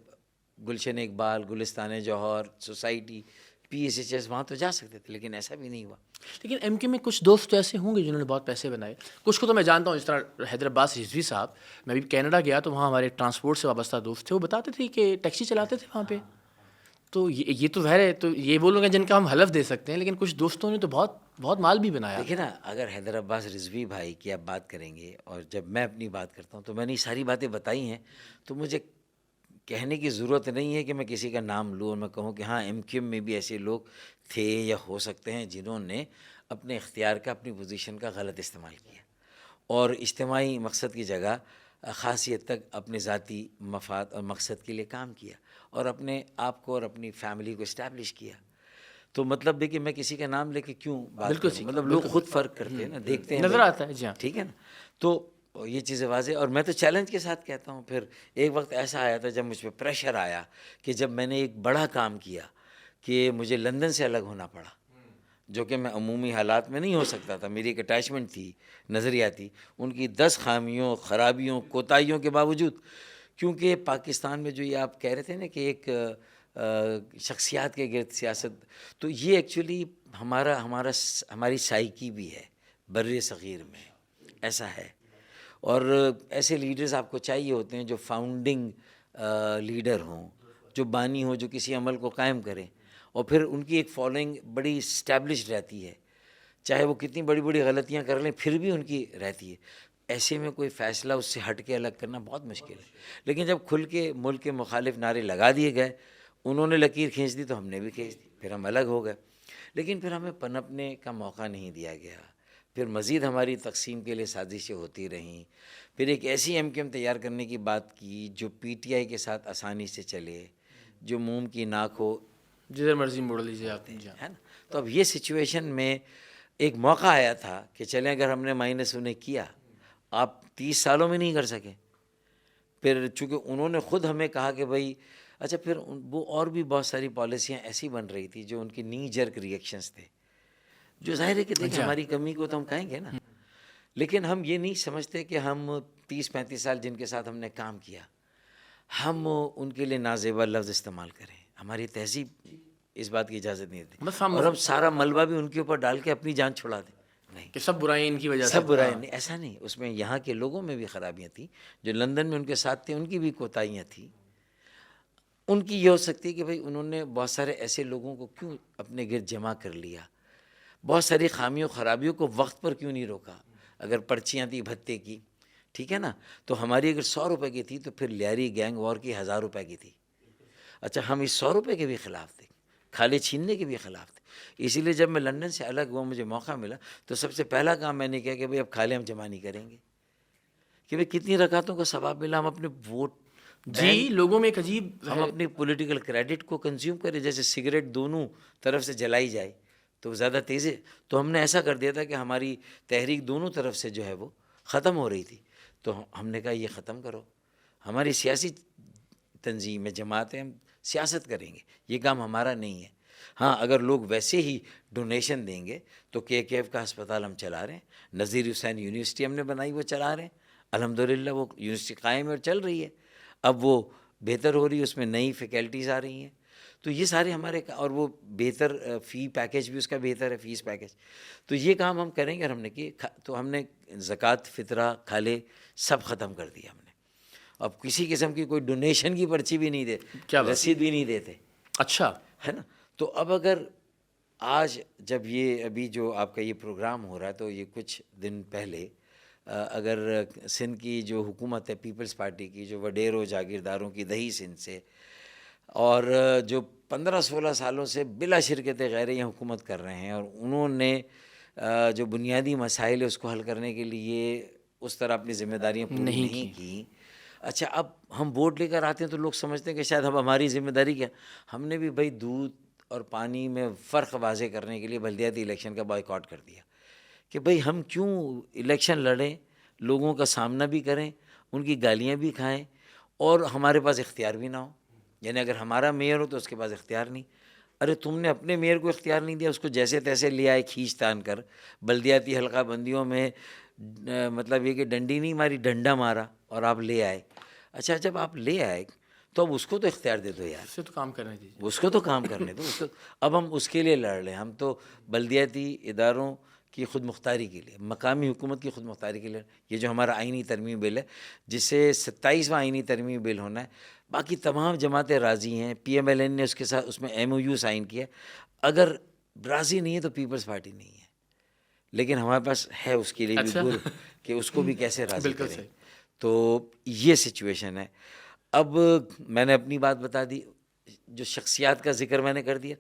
Gulshan Iqbal, Gulistan Jauhar society, P S H S, وہاں تو جا سکتے تھے، لیکن ایسا بھی نہیں ہوا. لیکن ایم کیو میں کچھ دوست تو ایسے ہوں گے جنہوں نے بہت پیسے بنائے. کچھ کو تو میں جانتا ہوں، جس طرح حیدرآباد سے رضوی صاحب. میں بھی کینیڈا گیا تو وہاں ہمارے ٹرانسپورٹ سے وابستہ دوست تھے، وہ بتاتے تھے کہ ٹیکسی چلاتے تھے وہاں پہ. تو یہ تو ظاہر ہے، تو یہ وہ لوگ ہیں جن کا ہم حلف دے سکتے ہیں. لیکن کچھ دوستوں نے تو بہت بہت مال بھی بنایا. دیکھیں نا، اگر حیدرآباد سے رضوی بھائی کی آپ بات کریں گے، اور جب میں اپنی بات کرتا ہوں تو میں نے یہ ساری باتیں بتائی ہیں، تو مجھے کہنے کی ضرورت نہیں ہے کہ میں کسی کا نام لوں اور میں کہوں کہ ہاں ایم کیو میں بھی ایسے لوگ تھے یا ہو سکتے ہیں جنہوں نے اپنے اختیار کا، اپنی پوزیشن کا غلط استعمال کیا، اور اجتماعی مقصد کی جگہ خاصی حد تک اپنے ذاتی مفاد اور مقصد کے لیے کام کیا، اور اپنے آپ کو اور اپنی فیملی کو اسٹیبلش کیا. تو مطلب دیکھیے، میں کسی کا نام لے کے کیوں بات کروں، مطلب لوگ خود فرق کرتے ہیں نا، دیکھتے ہیں، نظر آتا ہے. جی ہاں، ٹھیک ہے نا. تو یہ چیزیں واضح. اور میں تو چیلنج کے ساتھ کہتا ہوں. پھر ایک وقت ایسا آیا تھا جب مجھ پہ پریشر آیا کہ جب میں نے ایک بڑا کام کیا کہ مجھے لندن سے الگ ہونا پڑا، جو کہ میں عمومی حالات میں نہیں ہو سکتا تھا. میری ایک اٹیچمنٹ تھی نظریاتی، ان کی 10 خامیوں، خرابیوں، کوتاہیوں کے باوجود. کیونکہ پاکستان میں جو یہ آپ کہہ رہے تھے نا کہ ایک شخصیات کے گرد سیاست، تو یہ ایکچولی ہماری سائیکی بھی ہے. بر صغیر میں ایسا ہے، اور ایسے لیڈرز آپ کو چاہیے ہوتے ہیں جو فاؤنڈنگ لیڈر ہوں، جو بانی ہوں، جو کسی عمل کو قائم کریں، اور پھر ان کی ایک فالوئنگ بڑی اسٹیبلشڈ رہتی ہے، چاہے وہ کتنی بڑی بڑی غلطیاں کر لیں پھر بھی ان کی رہتی ہے. ایسے میں کوئی فیصلہ اس سے ہٹ کے الگ کرنا بہت مشکل ہے. لیکن جب کھل کے ملک کے مخالف نعرے لگا دیے گئے، انہوں نے لکیر کھینچ دی تو ہم نے بھی کھینچ دی، پھر ہم الگ ہو گئے. لیکن پھر ہمیں پنپنے کا موقع نہیں دیا گیا. پھر مزید ہماری تقسیم کے لیے سازشیں ہوتی رہیں. پھر ایک ایسی ایم کیو ایم تیار کرنے کی بات کی جو پی ٹی آئی کے ساتھ آسانی سے چلے، جو موم کی ناک ہو، جدھر مرضی موڑ لیجیے آپ، ہے نا. تو اب یہ سچویشن میں ایک موقع آیا تھا کہ چلیں اگر ہم نے مائنس انہیں کیا، آپ 30 سالوں میں نہیں کر سکے. پھر چونکہ انہوں نے خود ہمیں کہا کہ بھائی اچھا، پھر وہ اور بھی بہت ساری پالیسیاں ایسی بن رہی تھی جو ان کی نی جرک ریئیکشنز تھے، جو ظاہر ہے کہ دیکھیں ہماری کمی کو تو ہم کہیں گے نا. لیکن ہم یہ نہیں سمجھتے کہ ہم 30-35 سال جن کے ساتھ ہم نے کام کیا، ہم ان کے لیے نازیبا لفظ استعمال کریں. ہماری تہذیب اس بات کی اجازت نہیں دیتی، اور ہم سارا ملبہ بھی ان کے اوپر ڈال کے اپنی جان چھڑا دیں. نہیں، کہ سب برائیں ان کی وجہ سے، سب برائیں نہیں، ایسا نہیں. اس میں یہاں کے لوگوں میں بھی خرابیاں تھیں، جو لندن میں ان کے ساتھ تھے ان کی بھی کوتاہیاں تھیں. ان کی یہ ہو سکتی ہے کہ بھائی انہوں نے بہت سارے ایسے لوگوں کو کیوں اپنے گرد جمع کر لیا، بہت ساری خامیوں خرابیوں کو وقت پر کیوں نہیں روکا. اگر پرچیاں تھیں بھتے کی، ٹھیک ہے نا، تو ہماری اگر 100 روپے کی تھی تو پھر لیاری گینگ وار کی 1000 روپے کی تھی. اچھا، ہم اس 100 روپے کے بھی خلاف تھے، کھالے چھیننے کے بھی خلاف تھے. اسی لیے جب میں لندن سے الگ ہوا، مجھے موقع ملا تو سب سے پہلا کام میں نے کیا کہ بھائی اب کھالے ہم جمع نہیں کریں گے. کہ بھائی کتنی رکعتوں کا ثواب ملا، ہم اپنے ووٹ، جی، لوگوں میں ایک عجیب، ہم اپنی پولیٹیکل کریڈٹ کو کنزیوم کریں. جیسے سگریٹ دونوں طرف سے جلائی جائے تو زیادہ تیز ہے، تو ہم نے ایسا کر دیا تھا کہ ہماری تحریک دونوں طرف سے جو ہے وہ ختم ہو رہی تھی. تو ہم نے کہا یہ ختم کرو. ہماری سیاسی تنظیم ہے، جماعتیں، ہم سیاست کریں گے، یہ کام ہمارا نہیں ہے. ہاں اگر لوگ ویسے ہی ڈونیشن دیں گے تو KKF کا ہسپتال ہم چلا رہے ہیں, نذیر حسین یونیورسٹی ہم نے بنائی وہ چلا رہے ہیں, الحمدللہ وہ یونیورسٹی قائم ہے اور چل رہی ہے, اب وہ بہتر ہو رہی ہے, اس میں نئی فیکلٹیز آ رہی ہیں. تو یہ سارے ہمارے, اور وہ بہتر فی پیکیج بھی اس کا بہتر ہے, فیس پیکیج. تو یہ کام ہم کریں گے. اور ہم نے کی تو ہم نے زکوٰۃ, فطرہ, کھالے سب ختم کر دیا ہم نے. اب کسی قسم کی کوئی ڈونیشن کی پرچی بھی نہیں دے, رسید بھی نہیں دیتے. اچھا ہے نا. تو اب اگر آج جب یہ ابھی جو آپ کا یہ پروگرام ہو رہا ہے, تو یہ کچھ دن پہلے اگر سندھ کی جو حکومت ہے پیپلز پارٹی کی, جو وڈیروں جاگیرداروں کی دہی سندھ سے, اور جو 15-16 سالوں سے بلا شرکت غیر یہ حکومت کر رہے ہیں, اور انہوں نے جو بنیادی مسائل ہے اس کو حل کرنے کے لیے اس طرح اپنی ذمہ داریاں پوری نہیں کی. اچھا اب ہم ووٹ لے کر آتے ہیں تو لوگ سمجھتے ہیں کہ شاید اب ہماری ذمہ داری کیا. ہم نے بھی بھائی دودھ اور پانی میں فرق واضح کرنے کے لیے بلدیاتی الیکشن کا بائیکاٹ کر دیا کہ بھائی ہم کیوں الیکشن لڑیں, لوگوں کا سامنا بھی کریں, ان کی گالیاں بھی کھائیں, اور ہمارے پاس اختیار بھی نہ ہو. یعنی اگر ہمارا میئر ہو تو اس کے پاس اختیار نہیں. ارے تم نے اپنے میئر کو اختیار نہیں دیا, اس کو جیسے تیسے لے آئے کھینچ تان کر, بلدیاتی حلقہ بندیوں میں مطلب یہ کہ ڈنڈی نہیں ماری, ڈنڈا مارا اور آپ لے آئے. اچھا جب آپ لے آئے تو اب اس کو تو اختیار دے دو یار, اس سے تو کام کرنے دیجیے, اس کو تو کام کرنے دو. اس کو اب ہم اس کے لیے لڑ رہے ہیں. ہم تو بلدیاتی اداروں کی خود مختاری کے لیے, مقامی حکومت کی خود مختاری کے لیے, یہ جو ہمارا آئینی ترمیمی بل ہے جس سے 27واں آئینی ترمیمی بل ہونا ہے, باقی تمام جماعتیں راضی ہیں. PMLN نے اس کے ساتھ اس میں MOU سائن کیا. اگر راضی نہیں ہے تو پیپلز پارٹی نہیں ہے, لیکن ہمارے پاس ہے اس کے لیے بھی گر کہ اس کو بھی کیسے راضی کریں. تو یہ سچویشن ہے. اب میں نے اپنی بات بتا دی, جو شخصیات کا ذکر میں نے کر دیا.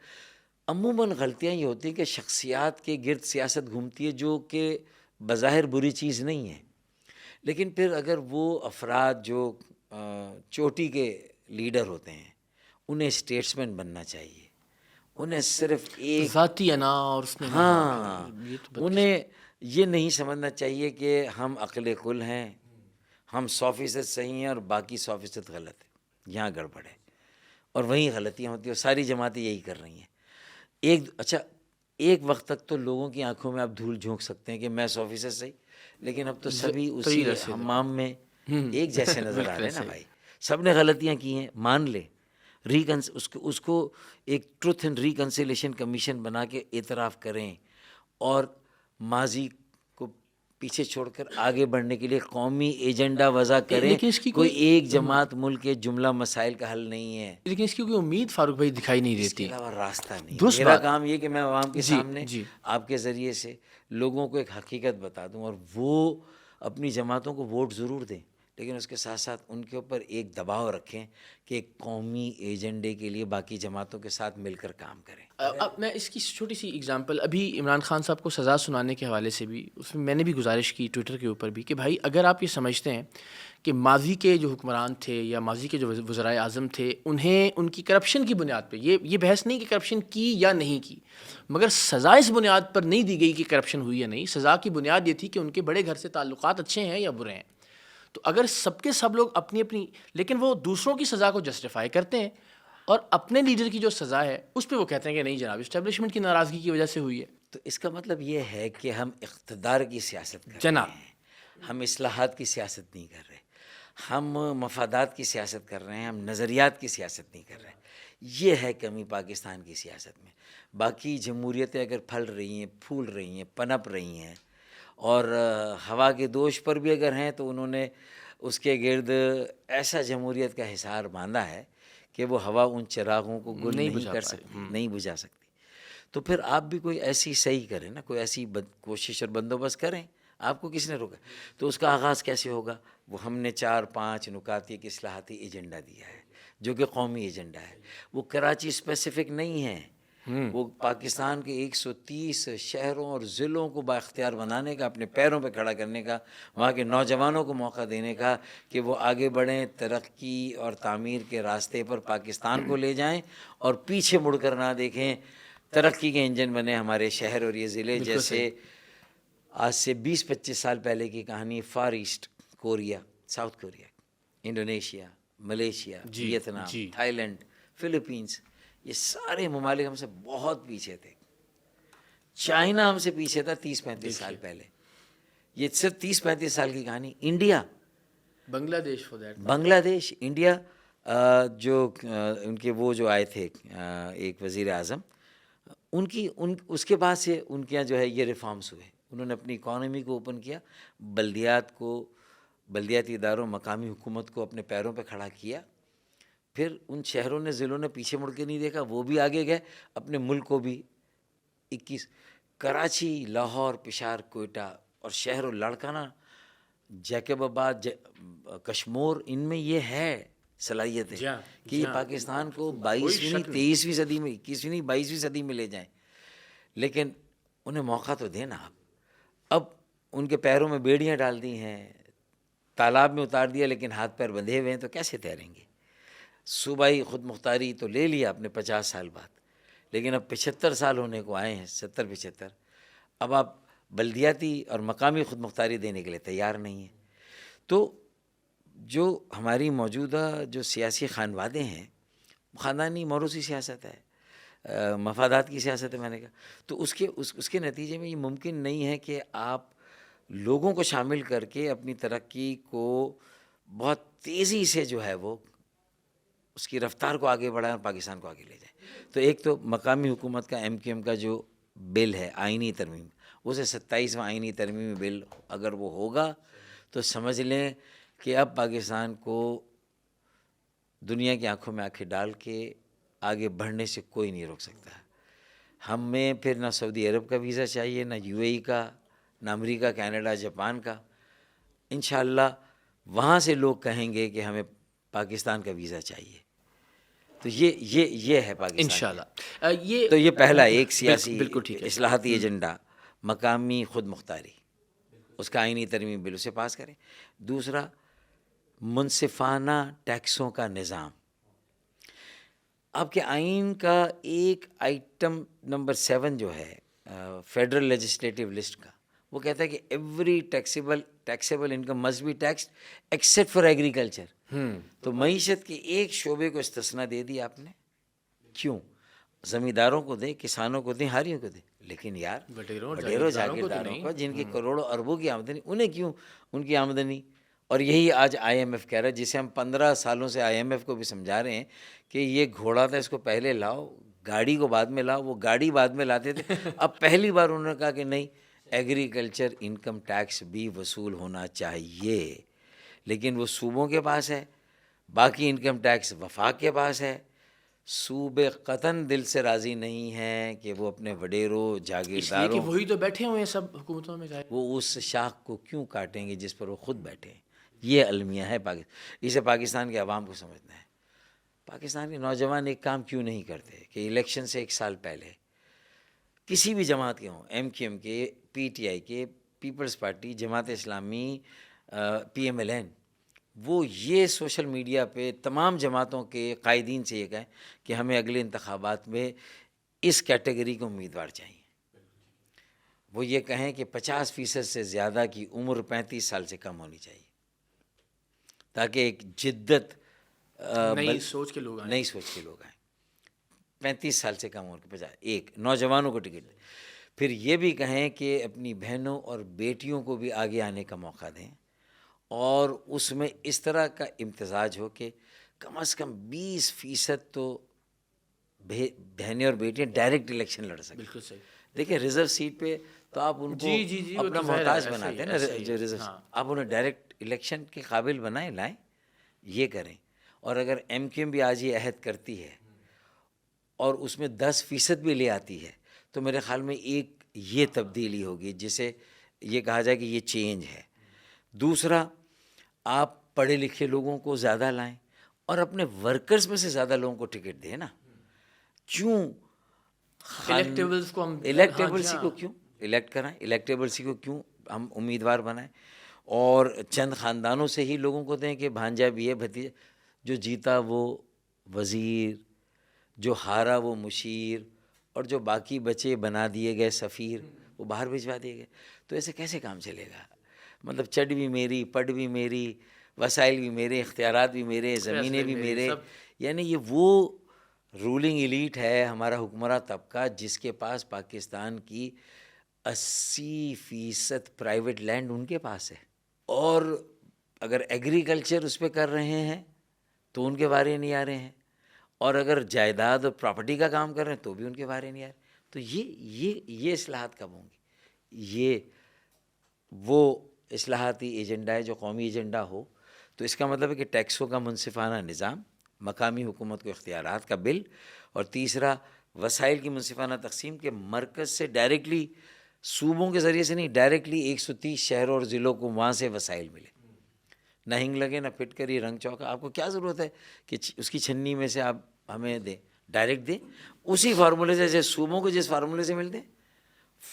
عموماً غلطیاں یہ ہوتی ہیں کہ شخصیات کے گرد سیاست گھومتی ہے, جو کہ بظاہر بری چیز نہیں ہے, لیکن پھر اگر وہ افراد جو چوٹی کے لیڈر ہوتے ہیں انہیں اسٹیٹسمین بننا چاہیے. انہیں صرف ایک ذاتی انا اور اس نے انہیں یہ نہیں سمجھنا چاہیے کہ ہم عقل کل ہیں, ہم 100% صحیح ہیں اور باقی 100% غلط ہے. یہاں گڑبڑ ہے اور وہیں غلطیاں ہوتی ہیں, اور ساری جماعتیں یہی کر رہی ہیں. اچھا ایک وقت تک تو لوگوں کی آنکھوں میں آپ دھول جھونک سکتے ہیں کہ میں 100% صحیح, لیکن اب تو سبھی اسی حمام میں ایک جیسے نظر آ رہے ہیں نا بھائی. سب نے غلطیاں کی ہیں, مان لے, اس کو ایک ٹروتھ اینڈ ریکنسیلیشن کمیشن بنا کے اعتراف کریں, اور ماضی کو پیچھے چھوڑ کر آگے بڑھنے کے لیے قومی ایجنڈا وضع کریں. کوئی ایک جماعت ملک کے جملہ مسائل کا حل نہیں ہے, لیکن اس کی کوئی امید فاروق بھائی دکھائی نہیں اس کے دیتی. علاوہ راستہ نہیں. میرا کام یہ کہ میں عوام کے سامنے آپ کے ذریعے سے لوگوں کو ایک حقیقت بتا دوں, اور وہ اپنی جماعتوں کو ووٹ ضرور دیں, لیکن اس کے ساتھ ساتھ ان کے اوپر ایک دباؤ رکھیں کہ ایک قومی ایجنڈے کے لیے باقی جماعتوں کے ساتھ مل کر کام کریں. اب میں اس کی چھوٹی سی اگزامپل, ابھی عمران خان صاحب کو سزا سنانے کے حوالے سے بھی اس میں نے بھی گزارش کی ٹویٹر کے اوپر بھی کہ بھائی اگر آپ یہ سمجھتے ہیں کہ ماضی کے جو حکمران تھے یا ماضی کے جو وزرائے اعظم تھے انہیں ان کی کرپشن کی بنیاد پہ, یہ بحث نہیں کہ کرپشن کی یا نہیں کی, مگر سزا اس بنیاد پر نہیں دی گئی کہ کرپشن ہوئی یا نہیں. سزا کی بنیاد یہ تھی کہ ان کے بڑے گھر سے تعلقات اچھے ہیں یا برے ہیں. تو اگر سب کے سب لوگ اپنی اپنی, لیکن وہ دوسروں کی سزا کو جسٹیفائی کرتے ہیں, اور اپنے لیڈر کی جو سزا ہے اس پہ وہ کہتے ہیں کہ نہیں جناب اسٹیبلشمنٹ کی ناراضگی کی وجہ سے ہوئی ہے. تو اس کا مطلب یہ ہے کہ ہم اقتدار کی سیاست کر رہے ہیں, ہم اصلاحات کی سیاست نہیں کر رہے, ہم مفادات کی سیاست کر رہے ہیں, ہم نظریات کی سیاست نہیں کر رہے. یہ ہے کمی پاکستان کی سیاست میں. باقی جمہوریتیں اگر پھل رہی ہیں, پھول رہی ہیں, پنپ رہی ہیں, اور ہوا کے دوش پر بھی اگر ہیں, تو انہوں نے اس کے گرد ایسا جمہوریت کا حصار باندھا ہے کہ وہ ہوا ان چراغوں کو گل نہیں کر سکتی, نہیں بجھا سکتی. تو پھر آپ بھی کوئی ایسی صحیح کریں نا, کوئی ایسی کوشش اور بندوبست کریں. آپ کو کس نے روکا؟ تو اس کا آغاز کیسے ہوگا؟ وہ ہم نے 4-5 نکاتی ایک اصلاحاتی ایجنڈا دیا ہے جو کہ قومی ایجنڈا ہے. وہ کراچی اسپیسیفک نہیں ہے, وہ پاکستان کے 130 شہروں اور ضلعوں کو بااختیار بنانے کا, اپنے پیروں پہ کھڑا کرنے کا, وہاں کے نوجوانوں کو موقع دینے کا کہ وہ آگے بڑھیں, ترقی اور تعمیر کے راستے پر پاکستان کو لے جائیں, اور پیچھے مڑ کر نہ دیکھیں. ترقی کے انجن بنے ہمارے شہر اور یہ ضلع. جیسے آج سے 20-25 سال پہلے کی کہانی, Far East Korea, South Korea, Indonesia, Malaysia, Vietnam, Thailand, Philippines, یہ سارے ممالک ہم سے بہت پیچھے تھے. چائنا ہم سے پیچھے تھا 30-35 سال پہلے. یہ صرف 30-35 سال کی کہانی. انڈیا, بنگلہ دیش فور دیٹ. بنگلہ دیش, انڈیا, جو ان کے وہ جو آئے تھے ایک وزیر اعظم, اس کے بعد سے ان کے یہاں جو ہے یہ ریفارمز ہوئے. انہوں نے اپنی اکانومی کو اوپن کیا, بلدیاتی اداروں, مقامی حکومت کو اپنے پیروں پہ کھڑا کیا. پھر ان شہروں نے, ضلعوں نے پیچھے مڑ کے نہیں دیکھا, وہ بھی آگے گئے. اپنے ملک کو بھی 21 کراچی, لاہور, پشاور, کوئٹہ اور شہر و لاڑکانہ, جیکب آباد, کشمور, ان میں یہ ہے صلاحیتیں کہ یہ پاکستان کو 22ویں نہیں 23ویں صدی میں, 21ویں نہیں 22ویں صدی میں لے جائیں. لیکن انہیں موقع تو دینا. اب ان کے پیروں میں بیڑیاں ڈال دی ہیں, تالاب میں اتار دیا, لیکن ہاتھ پیر بندھے ہوئے ہیں, تو کیسے تیریں گے؟ صوبائی خود مختاری تو لے لیا اپنے 50 سال بعد, لیکن اب 75 سال ہونے کو آئے ہیں, 70-75. اب آپ بلدیاتی اور مقامی خود مختاری دینے کے لیے تیار نہیں ہیں. تو جو ہماری موجودہ جو سیاسی خانوادے ہیں, خاندانی موروثی سیاست ہے, مفادات کی سیاست ہے, میں نے کہا. تو اس کے نتیجے میں یہ ممکن نہیں ہے کہ آپ لوگوں کو شامل کر کے اپنی ترقی کو بہت تیزی سے جو ہے وہ اس کی رفتار کو آگے بڑھائیں اور پاکستان کو آگے لے جائیں. تو ایک تو مقامی حکومت کا MQM کا جو بل ہے, آئینی ترمیم, اسے 27واں آئینی ترمیمی بل اگر وہ ہوگا تو سمجھ لیں کہ اب پاکستان کو دنیا کی آنکھوں میں آنکھیں ڈال کے آگے بڑھنے سے کوئی نہیں روک سکتا. ہمیں پھر نہ سعودی عرب کا ویزا چاہیے, نہ UAE کا, نہ امریکہ, کینیڈا, جاپان کا. انشاءاللہ وہاں سے لوگ کہیں گے کہ ہمیں پاکستان کا ویزا چاہیے. تو یہ ہے پاکستان. انشاءاللہ تو یہ پہلا ایک سیاسی اصلاحاتی ایجنڈا, مقامی خود مختاری, اس کا آئینی ترمیمی بل, اسے پاس کریں. دوسرا, منصفانہ ٹیکسوں کا نظام. آپ کے آئین کا ایک آئٹم نمبر 7 جو ہے فیڈرل لیجسلیٹو لسٹ کا, وہ کہتا ہے کہ every taxable income must be taxed except for agriculture. تو معیشت کے ایک شعبے کو استثنا دے دی آپ نے. کیوں؟ زمینداروں کو دیں, کسانوں کو دیں, ہاریوں کو دیں, لیکن یار وڈیروں جاگیرداروں کو جن کی کروڑوں اربوں کی آمدنی, انہیں کیوں ان کی آمدنی؟ اور یہی آج IMF کہہ رہا ہے, جسے ہم 15 سالوں سے IMF کو بھی سمجھا رہے ہیں کہ یہ گھوڑا تھا, اس کو پہلے لاؤ, گاڑی کو بعد میں لاؤ. وہ گاڑی بعد میں لاتے تھے, اب پہلی بار انہوں نے کہا کہ نہیں, ایگریکلچر انکم ٹیکس بھی وصول ہونا چاہیے. لیکن وہ صوبوں کے پاس ہے, باقی انکم ٹیکس وفاق کے پاس ہے. صوبے قطن دل سے راضی نہیں ہیں کہ وہ اپنے وڈیروں جاگیرداروں, وہی تو بیٹھے ہوئے ہیں سب حکومتوں میں, وہ اس شاخ کو کیوں کاٹیں گے جس پر وہ خود بیٹھے ہیں. یہ المیہ ہے اسے پاکستان کے عوام کو سمجھنا ہے. پاکستان کے نوجوان ایک کام کیوں نہیں کرتے کہ الیکشن سے 1 سال پہلے کسی بھی جماعت کے ہوں, MQM کے, PTI کے, Peoples party, Jamaat Islami, PMLN, وہ یہ سوشل میڈیا پہ تمام جماعتوں کے قائدین سے یہ کہیں کہ ہمیں اگلے انتخابات میں اس کیٹیگری کو امیدوار چاہیے. وہ یہ کہیں کہ 50% سے زیادہ کی عمر 35 سال سے کم ہونی چاہیے, تاکہ ایک جدت, نئی سوچ کے لوگ آئیں. 35 سال سے کم عمر کے بجائے ایک نوجوانوں کو ٹکٹ دیں. پھر یہ بھی کہیں کہ اپنی بہنوں اور بیٹیوں کو بھی آگے آنے کا موقع دیں, اور اس میں اس طرح کا امتزاج ہو کہ کم از کم 20% تو بہنیں اور بیٹیاں ڈائریکٹ الیکشن لڑ سکیں. بالکل صحیح. دیکھیں ریزرو سیٹ پہ تو آپ ان کو اپنا محتاج بناتے ہیں نا, جو ریزرو, آپ انہیں ڈائریکٹ الیکشن کے قابل بنائیں, لائیں, یہ کریں. اور اگر MQM بھی آج یہ عہد کرتی ہے اور اس میں 10% بھی لے آتی ہے, تو میرے خیال میں ایک یہ تبدیلی ہوگی جسے یہ کہا جائے کہ یہ چینج ہے. دوسرا, آپ پڑھے لکھے لوگوں کو زیادہ لائیں اور اپنے ورکرز میں سے زیادہ لوگوں کو ٹکٹ دیں نا. کیوں الیکٹیبلز کو کیوں الیکٹ کرائیں, الیکٹیبلسی کو کیوں ہم امیدوار بنائیں, اور چند خاندانوں سے ہی لوگوں کو دیں کہ بھانجا بھی ہے, بھتیجا, جو جیتا وہ وزیر, جو ہارا وہ مشیر, اور جو باقی بچے بنا دیے گئے سفیر, وہ باہر بھجوا دیے گئے. تو ایسے کیسے کام چلے گا؟ مطلب چٹ بھی میری, پٹ بھی میری, وسائل بھی میرے, اختیارات بھی میرے, زمینیں بھی میرے. یعنی یہ وہ رولنگ ایلیٹ ہے ہمارا حکمراں طبقہ جس کے پاس پاکستان کی 80% پرائیویٹ لینڈ ان کے پاس ہے، اور اگر ایگریکلچر اس پہ کر رہے ہیں تو ان کے بارے نہیں آ رہے ہیں، اور اگر جائیداد اور پراپرٹی کا کام کر رہے ہیں تو بھی ان کے بارے نہیں آ رہے. تو یہ اصلاحات کب ہوں گی؟ یہ وہ اصلاحاتی ایجنڈا ہے جو قومی ایجنڈا ہو. تو اس کا مطلب ہے کہ ٹیکسوں کا منصفانہ نظام، مقامی حکومت کو اختیارات کا بل، اور تیسرا وسائل کی منصفانہ تقسیم کے مرکز سے ڈائریکٹلی، صوبوں کے ذریعے سے نہیں، ڈائریکٹلی 130 شہروں اور ضلعوں کو وہاں سے وسائل ملے. نہ ہنگ لگے نہ پٹ کری رنگ چوکا. آپ کو کیا ضرورت ہے کہ اس کی چھنی میں سے آپ ہمیں دیں؟ ڈائریکٹ دیں اسی فارمولے سے، جیسے صوبوں کو جس فارمولے سے ملتے ہیں،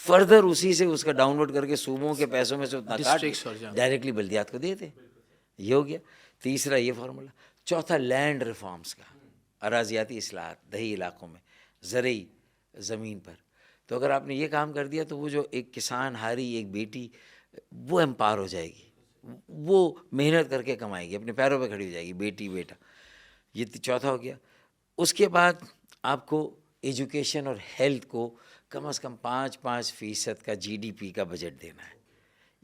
فردر اسی سے اس کا ڈاؤن لوڈ کر کے صوبوں کے پیسوں میں سے اتنا کاٹ کے ڈائریکٹلی بلدیات کو دیتے. یہ ہو گیا تیسرا یہ فارمولہ. چوتھا لینڈ ریفارمز کا، اراضیاتی اصلاحات دیہی علاقوں میں، زرعی زمین پر. تو اگر آپ نے یہ کام کر دیا تو وہ جو ایک کسان ہاری ایک بیٹی، وہ امپاور ہو جائے گی، وہ محنت کر کے کمائے گی، اپنے پیروں پہ کھڑی ہو جائے گی، بیٹی بیٹا. یہ چوتھا ہو گیا. اس کے بعد آپ کو ایجوکیشن اور ہیلتھ کو کم از کم 5% کا GDP کا بجٹ دینا ہے.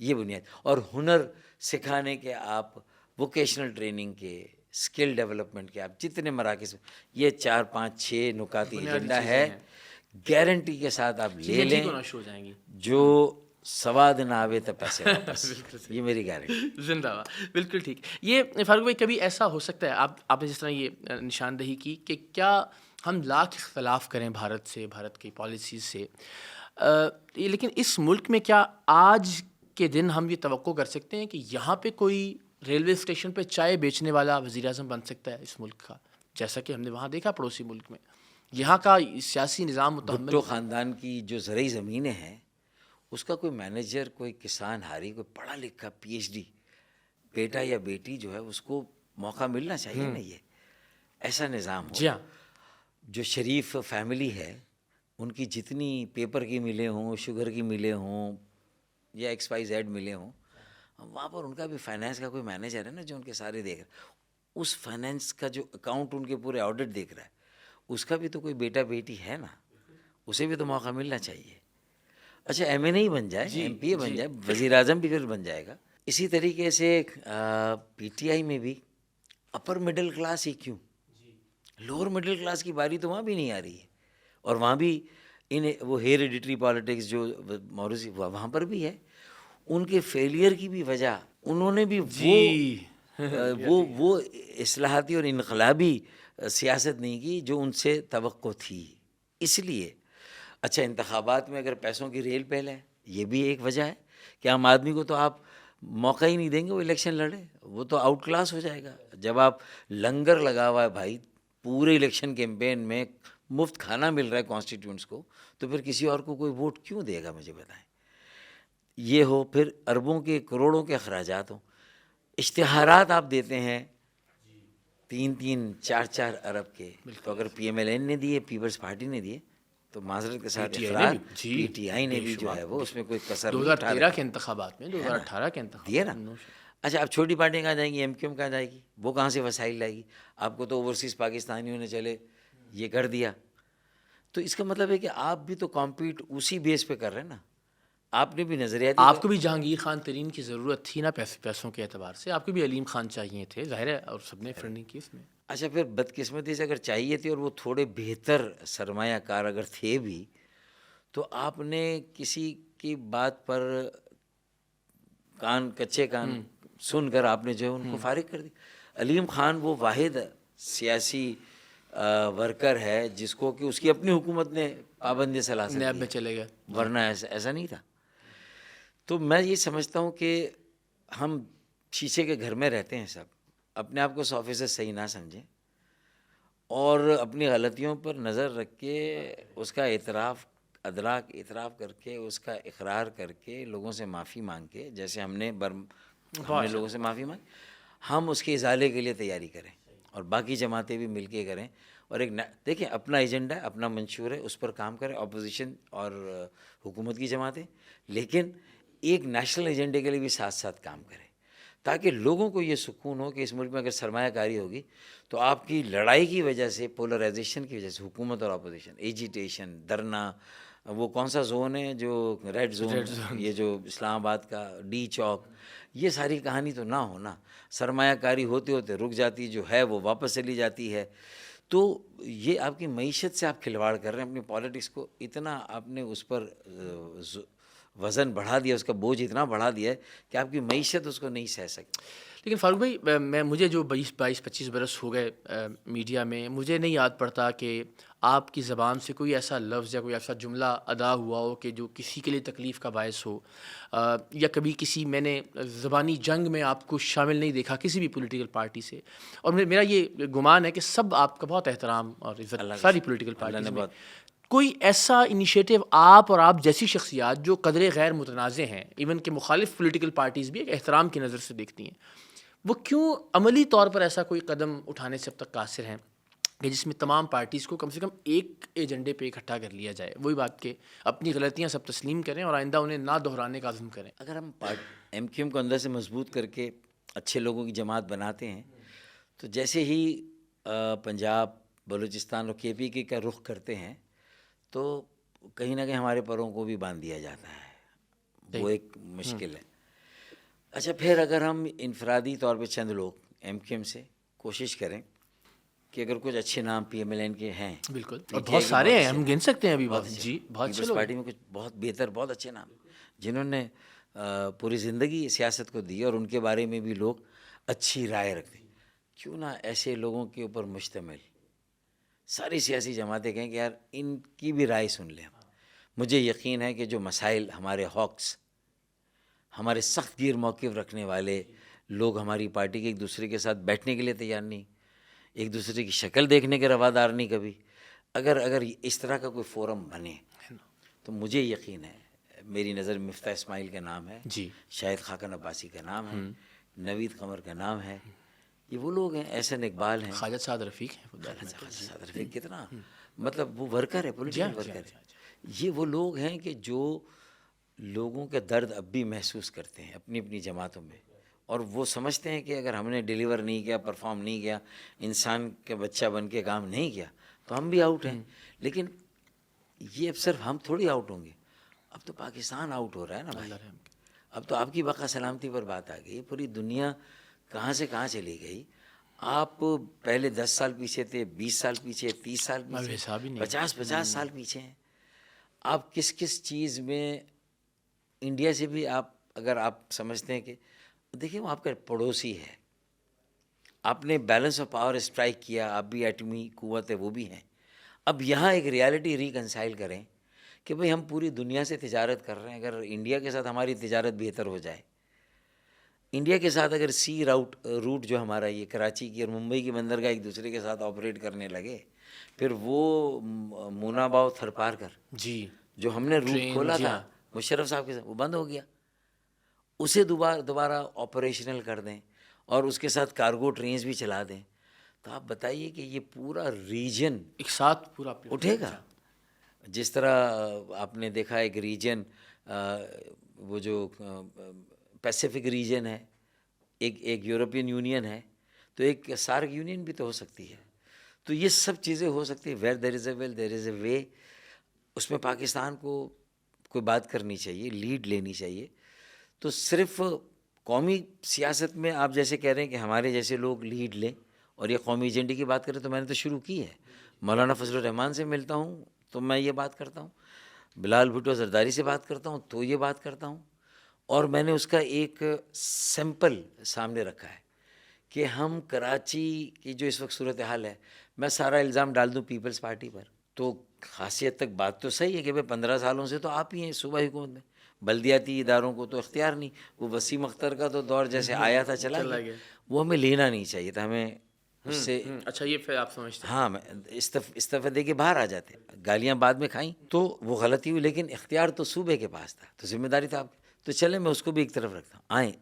یہ بنیاد. اور ہنر سکھانے کے، آپ ووکیشنل ٹریننگ کے، اسکل ڈیولپمنٹ کے، آپ جتنے مراکز، یہ 4 5 6 نکاتی ایجنڈا ہے. گارنٹی کے ساتھ آپ لے لیں، جو سواد نہ آوے تو پیسے واپس. یہ میری گارنٹی. زندہ باد. بالکل ٹھیک. یہ فاروق بھائی کبھی ایسا ہو سکتا ہے، آپ نے جس طرح یہ نشاندہی کی کہ کیا ہم لاکھ اختلاف کریں بھارت سے، بھارت کی پالیسیز سے، لیکن اس ملک میں کیا آج کے دن ہم یہ توقع کر سکتے ہیں کہ یہاں پہ کوئی ریلوے اسٹیشن پہ چائے بیچنے والا وزیر اعظم بن سکتا ہے اس ملک کا، جیسا کہ ہم نے وہاں دیکھا پڑوسی ملک میں؟ یہاں کا سیاسی نظام متحمل. بھٹو خاندان کی جو زرعی زمینیں ہیں، اس کا کوئی مینیجر، کوئی کسان ہاری، کوئی پڑھا لکھا PhD بیٹا یا بیٹی جو ہے، اس کو موقع ملنا چاہیے نا. یہ ایسا نظام ہو. جی ہاں. جو شریف فیملی ہے، ان کی جتنی پیپر کی ملیں ہوں، شوگر کی ملیں ہوں، یا XYZ ملیں ہوں، وہاں پر ان کا بھی فائنینس کا کوئی مینیجر ہے نا، جو ان کے سارے دیکھ رہا ہے. اس فائنینس کا جو اکاؤنٹ ان کے پورے آڈٹ دیکھ رہا ہے، اس کا بھی تو کوئی بیٹا بیٹی ہے نا، اسے بھی تو موقع ملنا چاہیے. اچھا MA نہیں بن جائے، MPA بن جائے، وزیر اعظم بھی پھر بن جائے گا. اسی طریقے سے PTI میں بھی اپر مڈل کلاس ہی کیوں، لوور مڈل کلاس کی باری تو وہاں بھی نہیں آ رہی ہے. اور وہاں بھی وہ ہیریڈیٹری پالیٹکس جو موروثی وہاں پر بھی ہے. ان کے فیلئر کی بھی وجہ، انہوں نے بھی وہ اصلاحاتی اور انقلابی سیاست نہیں کی جو ان سے توقع تھی. اس لیے اچھا، انتخابات میں اگر پیسوں کی ریل پہل ہے، یہ بھی ایک وجہ ہے کہ عام آدمی کو تو آپ موقع ہی نہیں دیں گے وہ الیکشن لڑے، وہ تو آؤٹ کلاس ہو جائے گا. جب آپ لنگر لگا ہوا ہے بھائی، پورے الیکشن کیمپین میں مفت کھانا مل رہا ہے کانسٹیٹیوئنٹس کو، تو پھر کسی اور کو کوئی ووٹ کیوں دے گا؟ مجھے بتائیں. یہ ہو، پھر اربوں کے کروڑوں کے اخراجات ہوں. اشتہارات آپ دیتے ہیں 3-4 ارب کے، تو اگر PMLN نے دیے، پیپلز پارٹی نے دیے، تو معذرت کے ساتھ افراد PTI نے بھی جو ہے وہ اس میں کوئی کسر 2013 کے انتخابات میں، 2018 کے انتخابات دیے نا. اچھا، اب چھوٹی پارٹیاں کہاں جائیں گی؟ MQM کہاں جائے گی؟ وہ کہاں سے وسائل لائے گی؟ آپ کو تو اوورسیز پاکستانیوں نے چلے یہ کر دیا. تو اس کا مطلب ہے کہ آپ بھی تو کمپیٹ اسی بیس پہ کر رہے ہیں نا. آپ نے بھی نظریاتی، آپ کو بھی جہانگیر خان ترین کی ضرورت تھی نا پیسوں کے اعتبار سے، آپ کو بھی علیم خان چاہیے تھے، ظاہر ہے، اور سب نے فنڈنگ کی اس میں. اچھا، پھر بدقسمتی سے اگر چاہیے تھی اور وہ تھوڑے بہتر سرمایہ کار اگر تھے بھی، تو آپ نے کسی کی بات پر کچے کان سن کر آپ نے جو ہے ان کو فارغ کر دی. علیم خان وہ واحد سیاسی ورکر ہے جس کو کہ اس کی اپنی حکومت نے پابند ثلاثت نیب میں چلے گئے، ورنہ ایسا نہیں تھا. تو میں یہ سمجھتا ہوں کہ ہم شیشے کے گھر میں رہتے ہیں سب، اپنے آپ کو 100% صحیح نہ سمجھیں، اور اپنی غلطیوں پر نظر رکھ کے اس کا اعتراف کر کے، اس کا اقرار کر کے، لوگوں سے معافی مانگ کے، جیسے ہم نے لوگوں سے معافی مانگی، ہم اس کے ازالے کے لیے تیاری کریں، اور باقی جماعتیں بھی مل کے کریں. اور دیکھیں، اپنا ایجنڈا ہے، اپنا منشور ہے، اس پر کام کریں، اپوزیشن اور حکومت کی جماعتیں، لیکن ایک نیشنل ایجنڈے کے لیے بھی ساتھ ساتھ کام کریں. تاکہ لوگوں کو یہ سکون ہو کہ اس ملک میں اگر سرمایہ کاری ہوگی تو آپ کی لڑائی کی وجہ سے، پولرائزیشن کی وجہ سے، حکومت اور اپوزیشن، ایجیٹیشن، دھرنا، وہ کون سا زون ہے جو ریڈ زون، یہ جو اسلام آباد کا ڈی چوک، یہ ساری کہانی تو نہ ہونا. سرمایہ کاری ہوتے ہوتے رک جاتی، جو ہے وہ واپس چلی جاتی ہے. تو یہ آپ کی معیشت سے آپ کھلواڑ کر رہے ہیں. اپنی پالیٹکس کو اتنا آپ نے اس پر وزن بڑھا دیا، اس کا بوجھ اتنا بڑھا دیا ہے کہ آپ کی معیشت اس کو نہیں سہ سکتی. لیکن فاروق بھائی، مجھے جو 22-25 برس ہو گئے میڈیا میں، مجھے نہیں یاد پڑتا کہ آپ کی زبان سے کوئی ایسا لفظ یا کوئی ایسا جملہ ادا ہوا ہو کہ جو کسی کے لیے تکلیف کا باعث ہو، یا کبھی کسی میں نے زبانی جنگ میں آپ کو شامل نہیں دیکھا کسی بھی پولیٹیکل پارٹی سے. اور میرا یہ گمان ہے کہ سب آپ کا بہت احترام اور عزت ساری پولیٹیکل پارٹیز میں. کوئی ایسا انیشیٹو آپ اور آپ جیسی شخصیات جو قدرے غیر متنازع ہیں، ایون کہ مخالف پولیٹیکل پارٹیز بھی ایک احترام کی نظر سے دیکھتی ہیں، وہ کیوں عملی طور پر ایسا کوئی قدم اٹھانے سے اب تک قاصر ہیں کہ جس میں تمام پارٹیز کو کم سے کم ایک ایجنڈے پہ اکٹھا کر لیا جائے؟ وہی بات کہ اپنی غلطیاں سب تسلیم کریں اور آئندہ انہیں نہ دہرانے کا عزم کریں. اگر ہم ایم کیو ایم کو اندر سے مضبوط کر کے اچھے لوگوں کی جماعت بناتے ہیں تو جیسے ہی پنجاب، بلوچستان اور کے پی کے کا رخ کرتے ہیں تو کہیں نہ کہیں ہمارے پروں کو بھی باندھ دیا جاتا ہے. وہ ایک مشکل ہے. اچھا، پھر اگر ہم انفرادی طور پہ چند لوگ ایم کیو ایم سے کوشش کریں کہ اگر کچھ اچھے نام پی ایم ایل این کے ہیں، بالکل، اور بہت سارے ہیں، ہم گن سکتے ہیں ابھی. جی، بہت اچھے لوگ پارٹی میں کچھ بہت بہتر، بہت اچھے نام جنہوں نے پوری زندگی سیاست کو دی اور ان کے بارے میں بھی لوگ اچھی رائے رکھتے ہیں. کیوں نہ ایسے لوگوں کے اوپر مشتمل ساری سیاسی جماعتیں کہیں کہ یار ان کی بھی رائے سن لیں. مجھے یقین ہے کہ جو مسائل ہمارے ہاکس، ہمارے سخت گیر موقف رکھنے والے لوگ ہماری پارٹی کے ایک دوسرے کے ساتھ بیٹھنے کے لیے تیار نہیں، ایک دوسرے کی شکل دیکھنے کے روادار نہیں کبھی. اگر اس طرح کا کوئی فورم بنے تو مجھے یقین ہے، میری نظر میں مفتاح اسماعیل کا نام ہے، جی، شاہد خاقان عباسی کا نام ہے، نوید قمر کا نام ہے. یہ وہ لوگ ہیں، احسن اقبال ہیں، خواجہ سعد رفیق ہیں. خواجہ رفیق کتنا مطلب وہ ورکر ہے، پولیٹیکل ورکر ہے. یہ وہ لوگ ہیں کہ جو لوگوں کے درد اب بھی محسوس کرتے ہیں اپنی اپنی جماعتوں میں، اور وہ سمجھتے ہیں کہ اگر ہم نے ڈیلیور نہیں کیا، پرفارم نہیں کیا، انسان کا بچہ بن کے کام نہیں کیا تو ہم بھی آؤٹ ہیں. لیکن یہ اب صرف ہم تھوڑی آؤٹ ہوں گے، اب تو پاکستان آؤٹ ہو رہا ہے نا بھائی. اب تو آپ کی بقا سلامتی پر بات آ گئی. پوری دنیا کہاں سے کہاں چلی گئی. آپ پہلے 10 سال پیچھے تھے، 20 سال پیچھے، 30 سال پیچھے، 50 سال پیچھے ہیں. آپ کس کس چیز میں انڈیا سے بھی اگر آپ سمجھتے ہیں کہ دیکھیں وہ آپ کا پڑوسی ہے، آپ نے بیلنس آف پاور اسٹرائک کیا، آپ بھی ایٹمی قوت ہے، وہ بھی ہیں. اب یہاں ایک ریالٹی ریکنسائل کریں کہ بھئی ہم پوری دنیا سے تجارت کر رہے ہیں. اگر انڈیا کے ساتھ ہماری تجارت بہتر ہو جائے، انڈیا کے ساتھ اگر سی روٹ جو ہمارا یہ کراچی کی اور ممبئی کی بندرگاہ ایک دوسرے کے ساتھ آپریٹ کرنے لگے، پھر وہ مونا باؤ تھرپار کر جی جو ہم نے روٹ کھولا تھا مشرف صاحب کے ساتھ، وہ بند ہو گیا. اسے دوبارہ آپریشنل کر دیں اور اس کے ساتھ کارگو ٹرینز بھی چلا دیں، تو آپ بتائیے کہ یہ پورا ریجن ایک ساتھ پورا اٹھے گا. جس طرح آپ نے دیکھا ایک ریجن، وہ جو پیسیفک ریجن ہے، ایک یورپین یونین ہے، تو ایک سارک یونین بھی تو ہو سکتی ہے. تو یہ سب چیزیں ہو سکتی ہیں. ویئر دیر از اے ول دیر از اے وے. اس میں پاکستان کو کوئی بات کرنی چاہیے، لیڈ لینی چاہیے. تو صرف قومی سیاست میں آپ جیسے کہہ رہے ہیں کہ ہمارے جیسے لوگ لیڈ لیں اور یہ قومی ایجنڈے کی بات کریں، تو میں نے تو شروع کی ہے. مولانا فضل الرحمان سے ملتا ہوں تو میں یہ بات کرتا ہوں، بلال بھٹو زرداری سے بات کرتا ہوں تو یہ بات کرتا ہوں. اور میں نے اس کا ایک سیمپل سامنے رکھا ہے کہ ہم کراچی کی جو اس وقت صورتحال ہے، میں سارا الزام ڈال دوں پیپلز پارٹی پر تو خاصیت تک بات تو صحیح ہے کہ بھائی 15 سالوں سے تو آپ ہی ہیں صوبائی حکومت میں، بلدیاتی اداروں کو تو اختیار نہیں. وہ وسیم اختر کا تو دور جیسے آیا تھا چلا گیا، وہ ہمیں لینا نہیں چاہیے تھا. ہمیں اس سے اچھا یہ پھر آپ سمجھتے ہیں، ہاں استعفی دے کے باہر آ جاتے. گالیاں بعد میں کھائیں تو وہ غلطی ہوئی، لیکن اختیار تو صوبے کے پاس تھا، تو ذمہ داری تھا آپ. تو چلیں میں اس کو بھی ایک طرف رکھتا ہوں، آئیں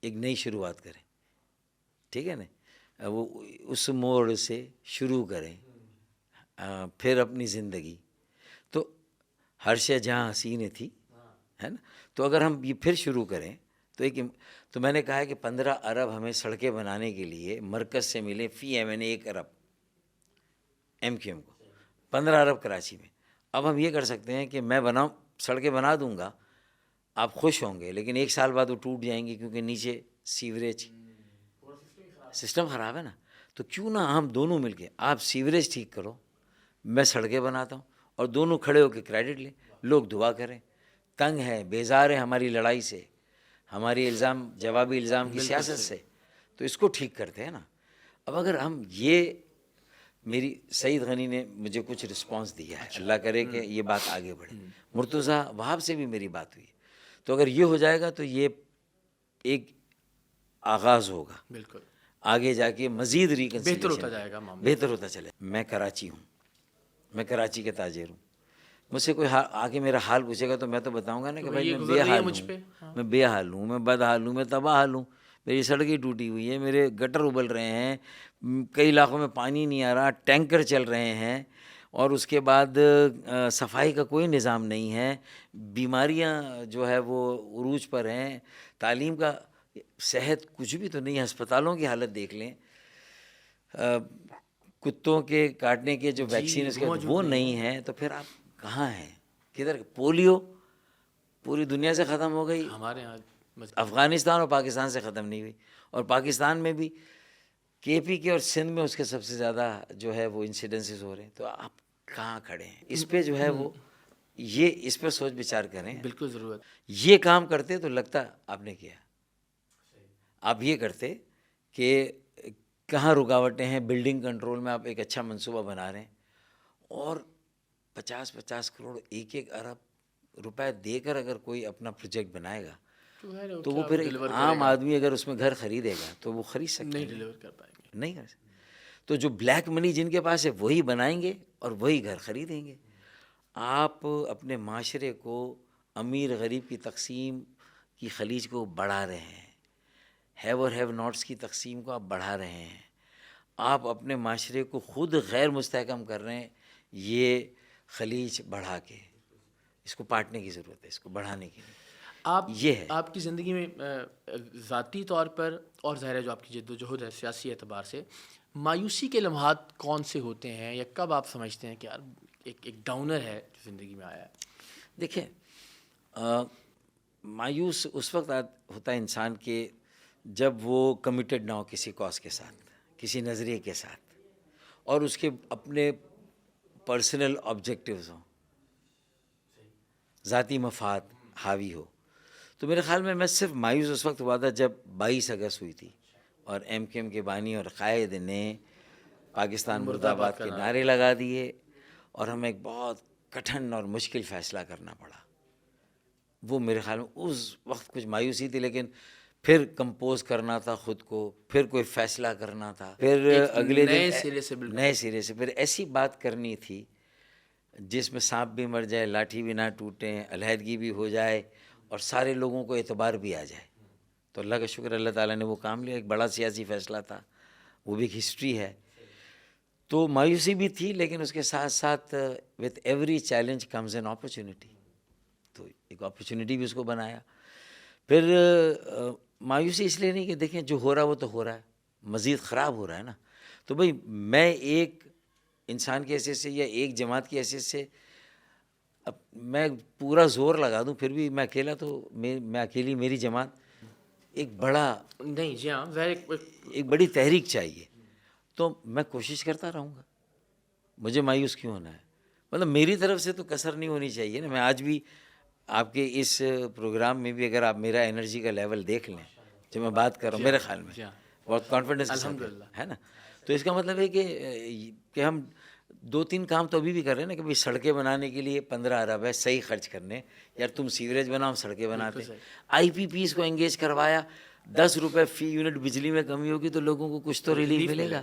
ایک نئی شروعات کریں، ٹھیک ہے نا. وہ اس موڑ سے شروع کریں، پھر اپنی زندگی. تو ہر شے جہاں حسین تھی، ہے نا. تو اگر ہم یہ پھر شروع کریں تو تو میں نے کہا ہے کہ 15 ارب ہمیں سڑکیں بنانے کے لیے مرکز سے ملے فی MNA 1 ارب MQM کو 15 ارب کراچی میں. اب ہم یہ کر سکتے ہیں کہ میں سڑکیں بنا دوں گا, آپ خوش ہوں گے, لیکن 1 سال بعد وہ ٹوٹ جائیں گی کیونکہ نیچے سیوریج سسٹم خراب ہے نا. تو کیوں نہ ہم دونوں مل کے, آپ سیوریج ٹھیک کرو, میں سڑکیں بناتا ہوں, اور دونوں کھڑے ہو کے کریڈٹ لیں, لوگ دعا کریں. تنگ ہے, بیزار ہے ہماری لڑائی سے, ہماری جوابی الزام کی سیاست سے, تو اس کو ٹھیک کرتے ہیں نا. اب اگر ہم یہ, میری سعید غنی نے مجھے کچھ رسپانس دیا ہے, اللہ کرے کہ یہ بات آگے بڑھے. مرتضیٰ وہاب سے بھی میری بات ہوئی, تو اگر یہ ہو جائے گا تو یہ ایک آغاز ہوگا, بالکل آگے جا کے مزید ریکنسیلیشن بہتر ہوتا جائے گا معاملہ. بہتر ہوتا چلے. میں کراچی ہوں, میں کراچی کے تاجر ہوں. مجھ سے کوئی آ کے میرا حال پوچھے گا تو میں تو بتاؤں گا نا کہ بھائی میں بے حال ہوں, میں بے حال ہوں, میں بد حال ہوں, میں تباہ حال ہوں. میری سڑکیں ٹوٹی ہوئی ہیں, میرے گٹر ابل رہے ہیں, کئی علاقوں میں پانی نہیں آ رہا, ٹینکر چل رہے ہیں, اور اس کے بعد صفائی کا کوئی نظام نہیں ہے, بیماریاں جو ہے وہ عروج پر ہیں, تعلیم کا, صحت کچھ بھی تو نہیں ہے. ہسپتالوں کی حالت دیکھ لیں, کتوں کے کاٹنے کے جو ویکسین اس کے وہ نہیں ہے, تو پھر آپ کہاں ہیں, کدھر؟ پولیو پوری دنیا سے ختم ہو گئی, ہمارے یہاں افغانستان اور پاکستان سے ختم نہیں ہوئی, اور پاکستان میں بھی KP کے اور سندھ میں اس کے سب سے زیادہ جو ہے وہ انسیڈنسز ہو رہے ہیں. تو آپ کہاں کھڑے ہیں؟ اس پہ جو ہے وہ یہ اس پہ سوچ بچار کریں. بالکل ضرورت. یہ کام کرتے تو لگتا آپ نے کیا. آپ یہ کرتے کہ کہاں رکاوٹیں ہیں, بلڈنگ کنٹرول میں آپ ایک اچھا منصوبہ بنا رہے ہیں, اور 50 کروڑ 1 ارب روپے دے کر اگر کوئی اپنا پروجیکٹ بنائے گا تو وہ پھر ایک عام آدمی اگر اس میں گھر خریدے گا تو وہ خرید سکتا ہے, نہیں ڈیلیور کر پائیں گے, نہیں کر سکتے. تو جو بلیک منی جن کے پاس ہے وہی بنائیں گے اور وہی گھر خریدیں گے. آپ اپنے معاشرے کو امیر غریب کی تقسیم کی خلیج کو بڑھا رہے ہیں, ہیو اور ہیو ناٹس کی تقسیم کو آپ بڑھا رہے ہیں. آپ اپنے معاشرے کو خود غیر مستحکم کر رہے ہیں یہ خلیج بڑھا کے. اس کو پاٹنے کی ضرورت ہے, اس کو بڑھانے کی نہیں. یہ ہے آپ کی زندگی میں ذاتی طور پر, اور ظاہر ہے جو آپ کی جد و جہد ہے سیاسی اعتبار سے, مایوسی کے لمحات کون سے ہوتے ہیں, یا کب آپ سمجھتے ہیں کہ یار ایک ڈاؤنر ہے جو زندگی میں آیا ہے؟ دیکھیں, مایوس اس وقت ہوتا ہے انسان کے جب وہ کمیٹڈ نہ ہو کسی کاز کے ساتھ, کسی نظریے کے ساتھ, اور اس کے اپنے پرسنل آبجیکٹیوز ہوں, ذاتی مفاد حاوی ہو. تو میرے خیال میں صرف مایوس اس وقت ہوا تھا جب 22 اگست ہوئی تھی اور MQM کے بانی اور قائد نے پاکستان مرد آباد کے نعرے لگا دیے, اور ہمیں ایک بہت کٹھن اور مشکل فیصلہ کرنا پڑا. وہ میرے خیال میں اس وقت کچھ مایوسی تھی, لیکن پھر کمپوز کرنا تھا خود کو, پھر کوئی فیصلہ کرنا تھا, پھر اگلے دن نئے سرے سے پھر ایسی بات کرنی تھی جس میں سانپ بھی مر جائے, لاٹھی بھی نہ ٹوٹے, علیحدگی بھی ہو جائے, اور سارے لوگوں کو اعتبار بھی آ جائے. تو اللہ کا شکر, اللہ تعالیٰ نے وہ کام لیا. ایک بڑا سیاسی فیصلہ تھا, وہ بھی ایک ہسٹری ہے. تو مایوسی بھی تھی, لیکن اس کے ساتھ ساتھ with every challenge comes an opportunity. تو ایک اپرچونیٹی بھی اس کو بنایا. پھر مایوسی اس لیے نہیں کہ دیکھیں جو ہو رہا ہے وہ تو ہو رہا ہے, مزید خراب ہو رہا ہے نا. تو بھائی میں ایک انسان کی حیثیت سے یا ایک جماعت کی حیثیت سے اب میں پورا زور لگا دوں پھر بھی میں اکیلا, تو میں اکیلی میری جماعت ایک بڑا نہیں. جی ہاں, ایک بڑی تحریک چاہیے. تو میں کوشش کرتا رہوں گا, مجھے مایوس کیوں ہونا ہے. مطلب میری طرف سے تو کسر نہیں ہونی چاہیے نا. میں آج بھی آپ کے اس پروگرام میں بھی اگر آپ میرا انرجی کا لیول دیکھ لیں جو میں بات کر رہا ہوں, میرے خیال میں بہت کانفیڈنس کے ساتھ ہے نا. تو اس کا مطلب ہے کہ ہم 2-3 کام تو ابھی بھی کر رہے ہیں نا, کہ بھائی سڑکیں بنانے کے لیے 15 ارب ہے, صحیح خرچ کرنے. یار تم سیوریج بناؤ, سڑکیں بناتے. IPPs کو انگیج کروایا, 10 روپے فی یونٹ بجلی میں کمی ہوگی تو لوگوں کو کچھ تو ریلیف ملے گا.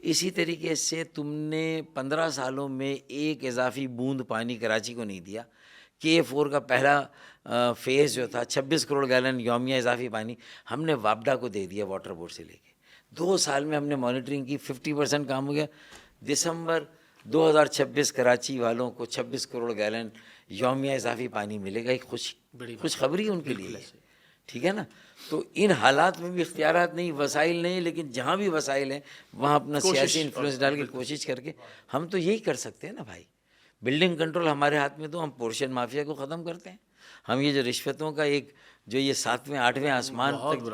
اسی طریقے سے تم نے 15 سالوں میں ایک اضافی بوند پانی کراچی کو نہیں دیا. K4 کا پہلا فیز جو تھا 26 کروڑ گیلن یومیہ اضافی پانی ہم نے وابڈا کو دے دیا واٹر بورڈ سے لے کے. 2 سال میں ہم نے مانیٹرنگ کی, 50% کام ہو گیا. دسمبر 2026 کراچی والوں کو 26 کروڑ گیلن یومیہ اضافی پانی ملے گا. ایک خوش خبری ان کے لیے, ٹھیک ہے نا. تو ان حالات میں بھی اختیارات نہیں, وسائل نہیں, لیکن جہاں بھی وسائل ہیں وہاں اپنا سیاسی انفلوئنس ڈال کے کوشش کر کے ہم تو یہی کر سکتے ہیں نا بھائی. بلڈنگ کنٹرول ہمارے ہاتھ میں, تو ہم پورشن مافیا کو ختم کرتے ہیں. ہم یہ جو رشوتوں کا ایک جو یہ 7ویں 8ویں آسمان تک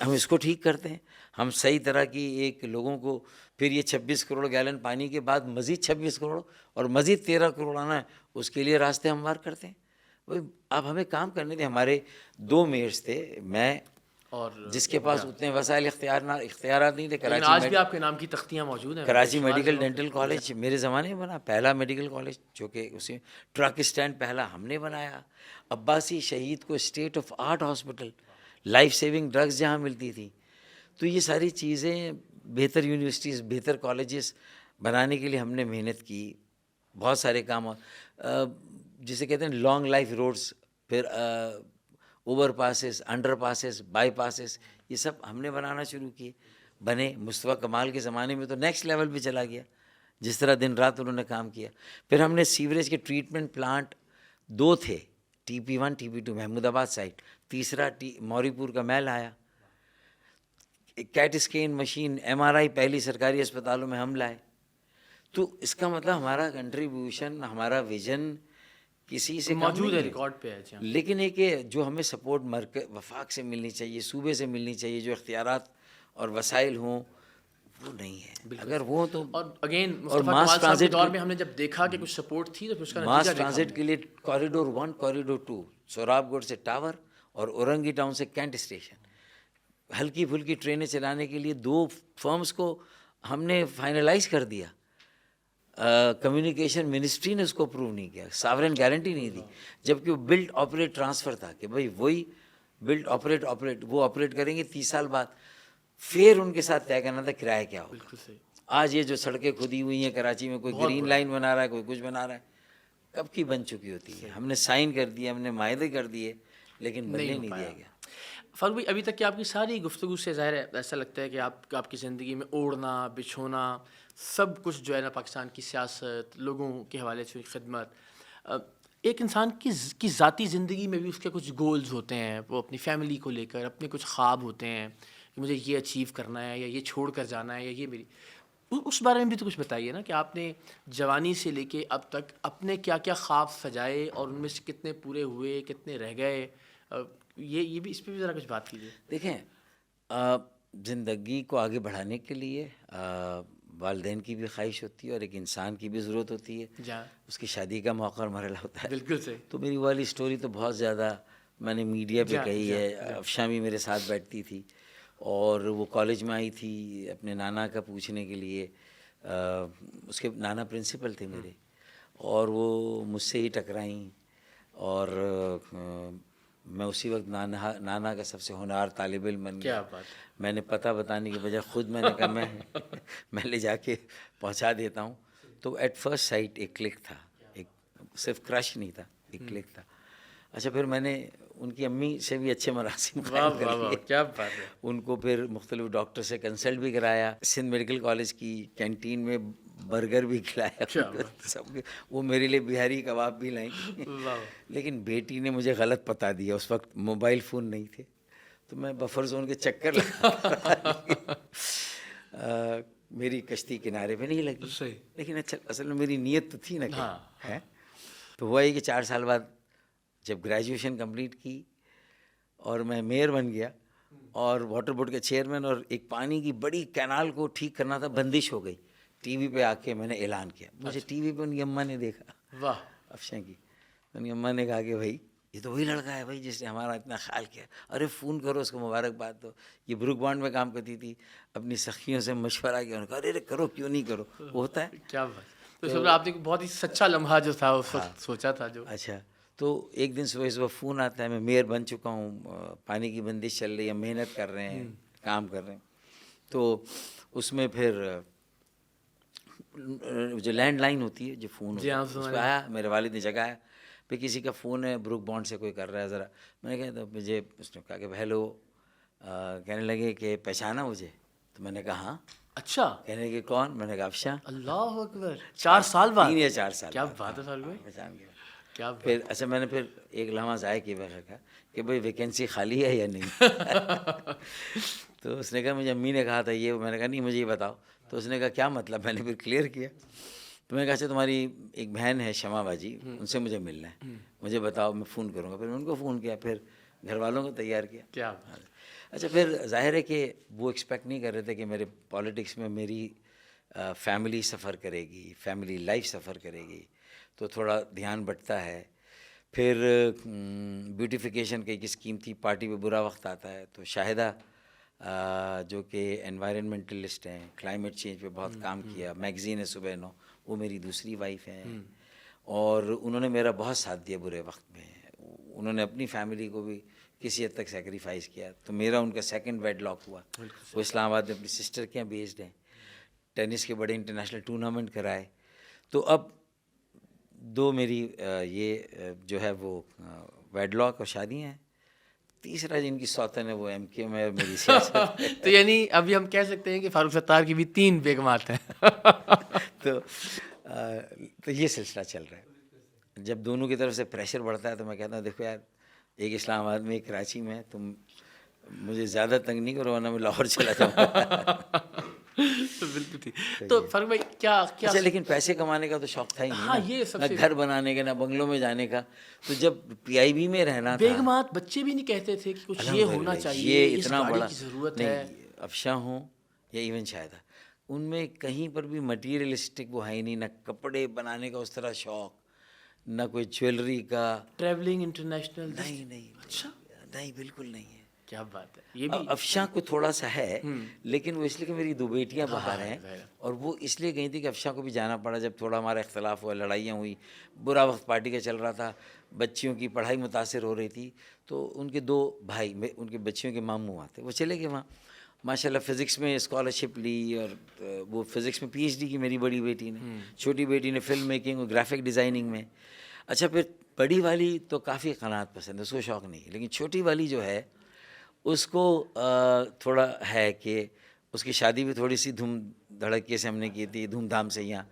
ہم اس کو ٹھیک کرتے ہیں. ہم صحیح طرح کی ایک لوگوں کو, پھر یہ 26 کروڑ گیلن پانی کے بعد مزید 26 کروڑ اور مزید 13 کروڑ آنا ہے, اس کے لیے راستے ہموار کرتے ہیں. اب ہمیں کام کرنے دیں. ہمارے 2 میئرس تھے, میں اور جس کے پاس اتنے وسائل اختیارات نہیں تھے. لیکن آج بھی آپ کے نام کی تختیاں موجود ہیں. کراچی میڈیکل ڈینٹل کالج میرے زمانے میں بنا, پہلا میڈیکل کالج, جو کہ اسی ٹرک اسٹینڈ پہلا ہم نے بنایا. عباسی شہید کو state of art hospital, life saving drugs جہاں ملتی تھی. تو یہ ساری چیزیں, بہتر یونیورسٹیز, بہتر کالجز بنانے کے لیے ہم نے محنت کی. بہت سارے کام, جسے کہتے ہیں لانگ لائف روڈز, پھر over passes, under passes, by passes, یہ سب ہم نے بنانا شروع کیے. بنے. مصطفیٰ کمال کے زمانے میں تو نیکسٹ لیول پہ چلا گیا, جس طرح دن رات انہوں نے کام کیا. پھر ہم نے سیوریج کے ٹریٹمنٹ پلانٹ 2 تھے, TP1 TP2 محمود آباد سائٹ, تیسرا موری پور کا محل آیا. کیٹ اسکین مشین, MRI پہلی سرکاری اسپتالوں میں ہم لائے. تو اس کا مطلب ہمارا کنٹریبیوشن, ہمارا ویژن کسی سے موجود ہے, ریکارڈ پہ ہے. لیکن ایک کہ جو ہمیں سپورٹ وفاق سے ملنی چاہیے, صوبے سے ملنی چاہیے, جو اختیارات اور وسائل ہوں, وہ نہیں ہے. اگر وہ تو اور اگین ماس ٹرانزٹ دور میں ہم نے جب دیکھا کہ کچھ سپورٹ تھی, تو پھر اس کا ماس ٹرانزٹ کے لیے کوریڈور 1, کوریڈور 2, سوراب گڑھ سے ٹاور اور اورنگی ٹاؤن سے کینٹ اسٹیشن, ہلکی پھلکی ٹرینیں چلانے کے لیے 2 فرمز کو ہم نے فائنلائز کر دیا. کمیونیکیشن منسٹری نے اس کو اپروو نہیں کیا, ساورن گارنٹی نہیں دی, جبکہ وہ بلڈ آپریٹ ٹرانسفر تھا کہ بھائی وہی بلڈ آپریٹ وہ آپریٹ کریں گے 30 سال بعد. پھر ان کے ساتھ طے کرنا تھا کرایہ کیا ہوگا. آج یہ جو سڑکیں کھدی ہوئی ہیں کراچی میں, کوئی گرین لائن بنا رہا ہے, کوئی کچھ بنا رہا ہے, کب کی بن چکی ہوتی ہے. ہم نے سائن کر دیے, ہم نے معاہدے کر دیے, لیکن بننے نہیں دیا گیا. فاروق بھائی, ابھی تک کی آپ کی ساری گفتگو سے ظاہر ہے ایسا لگتا ہے کہ آپ کی زندگی میں اوڑھنا بچھونا سب کچھ جو ہے نا, پاکستان کی سیاست, لوگوں کے حوالے سے خدمت, ایک انسان کی ذاتی زندگی میں بھی اس کے کچھ گولز ہوتے ہیں, وہ اپنی فیملی کو لے کر اپنے کچھ خواب ہوتے ہیں کہ مجھے یہ اچیو کرنا ہے, یا یہ چھوڑ کر جانا ہے, یا یہ میری, اس بارے میں بھی تو کچھ بتائیے نا کہ آپ نے جوانی سے لے کے اب تک اپنے کیا کیا خواب سجائے اور ان میں سے کتنے پورے ہوئے, کتنے رہ گئے, یہ بھی اس پہ بھی ذرا کچھ بات کیجیے. دیکھیں, زندگی کو آگے بڑھانے کے لیے والدین کی بھی خواہش ہوتی ہے اور ایک انسان کی بھی ضرورت ہوتی ہے, اس کی شادی کا موقع اور مرحلہ ہوتا ہے. بالکل صحیح. تو میری والی اسٹوری تو بہت زیادہ میں نے میڈیا پہ کہی ہے. افشاں بھی میرے ساتھ بیٹھتی تھی اور وہ کالج میں آئی تھی اپنے نانا کا پوچھنے کے لیے. اس کے نانا پرنسپل تھے میرے, اور وہ مجھ سے ہی ٹکرائیں, اور میں اسی وقت نانا کا سب سے ہونہار طالب علم بن گیا. میں نے پتہ بتانے کے بجائے خود میں نے کہا میں لے جا کے پہنچا دیتا ہوں. تو ایٹ فرسٹ سائٹ ایک کلک تھا, ایک صرف کرش نہیں تھا, ایک کلک تھا. اچھا, پھر میں نے ان کی امی سے بھی اچھے مراسم قائم کر لیے. کیا بات ہے. ان کو پھر مختلف ڈاکٹر سے کنسلٹ بھی کرایا, سندھ میڈیکل کالج کی کینٹین میں برگر بھی کھلایا سب. وہ میرے لیے بہاری کباب بھی لائیں. لیکن بیٹی نے مجھے غلط پتا دیا, اس وقت موبائل فون نہیں تھے, تو میں بفر زون کے چکر لگا. میری کشتی کنارے پہ نہیں لگی, لیکن اچھا اصل میں میری نیت تو تھی نا کہ ہے. تو ہوا یہ کہ 4 سال بعد جب گریجویشن کمپلیٹ کی اور میں میئر بن گیا اور واٹر بورڈ کے چیئرمین, اور ایک پانی کی بڑی کینال کو ٹھیک کرنا تھا, بندش ہو گئی. ٹی وی پہ آ کے میں نے اعلان کیا. مجھے ٹی وی پہ ان کی اماں نے دیکھا, واہ, افشاں کی, ان کی اماں نے کہا کہ بھائی یہ تو وہی لڑکا ہے بھائی جس نے ہمارا اتنا خیال کیا, ارے فون کرو اس کو مبارکباد دو. یہ بروک بانڈ میں کام کرتی تھی, اپنی سخیوں سے مشورہ کیا, انہوں نے کہا ارے کرو کیوں نہیں کرو, وہ ہوتا ہے. کیا بات. تو آپ نے بہت ہی سچا لمحہ جو تھا اس وقت سوچا تھا جو. اچھا, تو ایک دن صبح فون آتا ہے, میں میئر بن چکا ہوں, پانی کی بندش چل رہی ہے, محنت کر رہے ہیں, کام کر رہے ہیں. تو اس میں پھر جو لینڈ لائن ہوتی ہے, جو فون ہوتا ہے, اس پہ آیا, میرے والد نے جگایا, پھر کسی کا فون ہے بروک بانڈ سے کوئی کر رہا ہے ذرا. میں نے کہا تو مجھے, اس نے کہا کہ ہیلو, کہنے لگے کہ پہچانا مجھے, تو میں نے کہا ہاں. اچھا. کہنے لگے کون, میں نے کہا افشاں. اللہ اکبر, 4 سال بعد, 3 یا 4 سال. کیا بات ہے سر بھائی, پہچان گیا. کیا پھر اچھا میں نے پھر ایک لمحہ ضائع کیے بغیر کہا کہ بھائی ویکینسی خالی ہے یا نہیں. تو اس نے کہا مجھے امی نے کہا تھا یہ, میں نے کہا نہیں مجھے یہ بتاؤ. تو اس نے کہا کیا مطلب, میں نے پھر کلیئر کیا. تو میں نے کہا اچھا تمہاری ایک بہن ہے شمع باجی, ان سے مجھے ملنا ہے, مجھے بتاؤ میں فون کروں گا. پھر میں ان کو فون کیا, پھر گھر والوں کو تیار کیا. کیا اچھا پھر ظاہر ہے کہ وہ ایکسپیکٹ نہیں کر رہے تھے کہ میرے پالیٹکس میں میری فیملی سفر کرے گی, فیملی لائف سفر کرے گی, تو تھوڑا دھیان بٹتا ہے. پھر بیوٹیفیکیشن کی ایک اسکیم تھی, پارٹی پہ برا وقت آتا ہے تو شاہدہ جو کہ انوائرمنٹلسٹ ہیں, کلائمیٹ چینج پہ بہت کام کیا, میگزین ہے صبح 9, وہ میری دوسری وائف ہیں, اور انہوں نے میرا بہت ساتھ دیا برے وقت میں. انہوں نے اپنی فیملی کو بھی کسی حد تک سیکریفائز کیا. تو میرا ان کا سیکنڈ ویڈ لاک ہوا. وہ اسلام آباد میں اپنی سسٹر کے یہاں بیسڈ ہیں, ٹینس کے بڑے انٹرنیشنل ٹورنامنٹ کرائے. تو اب دو میری یہ جو ہے وہ ویڈ لاک اور شادیاں ہیں. تیسرا جن کی سوتن ہے وہ ایم کیو میں, میری سیاست. تو یعنی ابھی ہم کہہ سکتے ہیں کہ فاروق ستار کی بھی 3 بیگمات ہیں. تو یہ سلسلہ چل رہا ہے. جب دونوں کی طرف سے پریشر بڑھتا ہے تو میں کہتا ہوں دیکھو یار, ایک اسلام آباد میں ایک کراچی میں, تم مجھے زیادہ تنگ نہیں کرو ورنہ میں لاہور چلا جاؤں. بالکل ٹھیک. تو فاروق بھائی کیا اچھا لیکن پیسے کمانے کا تو شوق تھا ہی ہاں نہیں یہ سب نا, سے نہ گھر بنانے کا, نہ بنگلوں میں جانے کا. تو جب پی آئی بی میں رہنا تھا, بیگمات بچے بھی نہیں کہتے تھے کہ کچھ یہ ہونا چاہیے, یہ اس اتنا گاڑی بڑا کی ضرورت نہیں, ہے. افشاں ہوں یا ایون شاہدہ, ان میں کہیں پر بھی مٹیریلسٹک وہ ہے ہی نہیں, نہ کپڑے بنانے کا اس طرح شوق, نہ کوئی جویلری کا. ٹریولنگ انٹرنیشنل نہیں, اچھا نہیں بالکل نہیں ہے. کیا بات ہے. یہ بھی افشاں کو تھوڑا سا ہے, لیکن وہ اس لیے کہ میری 2 بیٹیاں باہر ہیں, ظاہر ہے. اور وہ اس لیے گئی تھی کہ افشاں کو بھی جانا پڑا. جب تھوڑا ہمارا اختلاف ہوا, لڑائیاں ہوئی, برا وقت پارٹی کا چل رہا تھا, بچیوں کی پڑھائی متاثر ہو رہی تھی, تو ان کے 2 بھائی, ان کے بچیوں کے ماموں آتے, وہ چلے گئے وہاں. ماشاء اللہ فزکس میں اسکالرشپ لی, اور وہ فزکس میں پی ایچ ڈی کی میری بڑی بیٹی نے, چھوٹی بیٹی نے فلم میکنگ اور گرافک ڈیزائننگ میں. اچھا پھر بڑی والی تو کافی قناعت پسند ہے, اس کو شوق نہیں ہے, لیکن چھوٹی والی جو ہے اس کو تھوڑا ہے کہ اس کی شادی بھی تھوڑی سی دھوم دھڑکے سے ہم نے کی تھی, دھوم دھام سے, یہاں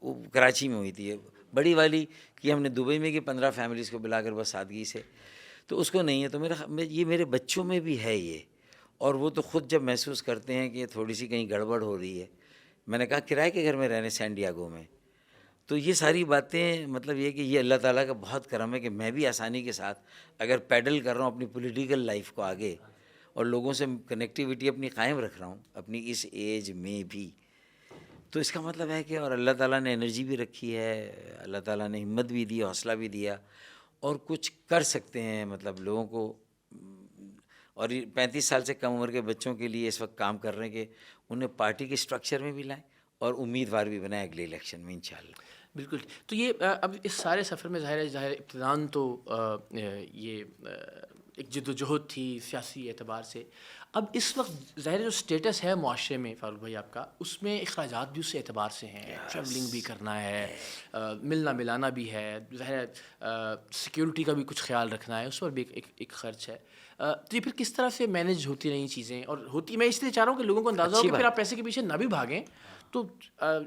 وہ کراچی میں ہوئی تھی. بڑی والی کی ہم نے دبئی میں کی 15 فیملیز کو بلا کر بس سادگی سے, تو اس کو نہیں ہے. تو یہ میرے بچوں میں بھی ہے یہ, اور وہ تو خود جب محسوس کرتے ہیں کہ تھوڑی سی کہیں گڑبڑ ہو رہی ہے. میں نے کہا کرائے کے گھر میں رہنے سین ڈیاگو میں. تو یہ ساری باتیں مطلب یہ کہ یہ اللہ تعالیٰ کا بہت کرم ہے کہ میں بھی آسانی کے ساتھ اگر پیڈل کر رہا ہوں اپنی پولیٹیکل لائف کو آگے, اور لوگوں سے کنیکٹیویٹی اپنی قائم رکھ رہا ہوں اپنی اس ایج میں بھی, تو اس کا مطلب ہے کہ اور اللہ تعالیٰ نے انرجی بھی رکھی ہے, اللہ تعالیٰ نے ہمت بھی دی, حوصلہ بھی دیا, اور کچھ کر سکتے ہیں مطلب لوگوں کو. اور 35 سال سے کم عمر کے بچوں کے لیے اس وقت کام کر رہے ہیں کہ انہیں پارٹی کے اسٹرکچر میں بھی لائیں اور امیدوار بھی بنائیں اگلے الیکشن میں انشاءاللہ. بالکل. تو یہ اب اس سارے سفر میں ظاہر ابتداً تو یہ ایک جد و جہد تھی سیاسی اعتبار سے. اب اس وقت ظاہر جو اسٹیٹس ہے معاشرے میں فاروق بھائی آپ کا, اس میں اخراجات بھی اس اعتبار سے ہیں, ٹریولنگ بھی کرنا ہے, ملنا ملانا بھی ہے, ظاہر سیکیورٹی کا بھی کچھ خیال رکھنا ہے, اس پر بھی ایک خرچ ہے. تو یہ پھر کس طرح سے مینیج ہوتی رہی چیزیں, اور ہوتی, میں اس لیے چاہ رہا ہوں کہ لوگوں کو اندازہ ہو کہ پھر آپ پیسے کے پیچھے نہ بھی بھاگیں, تو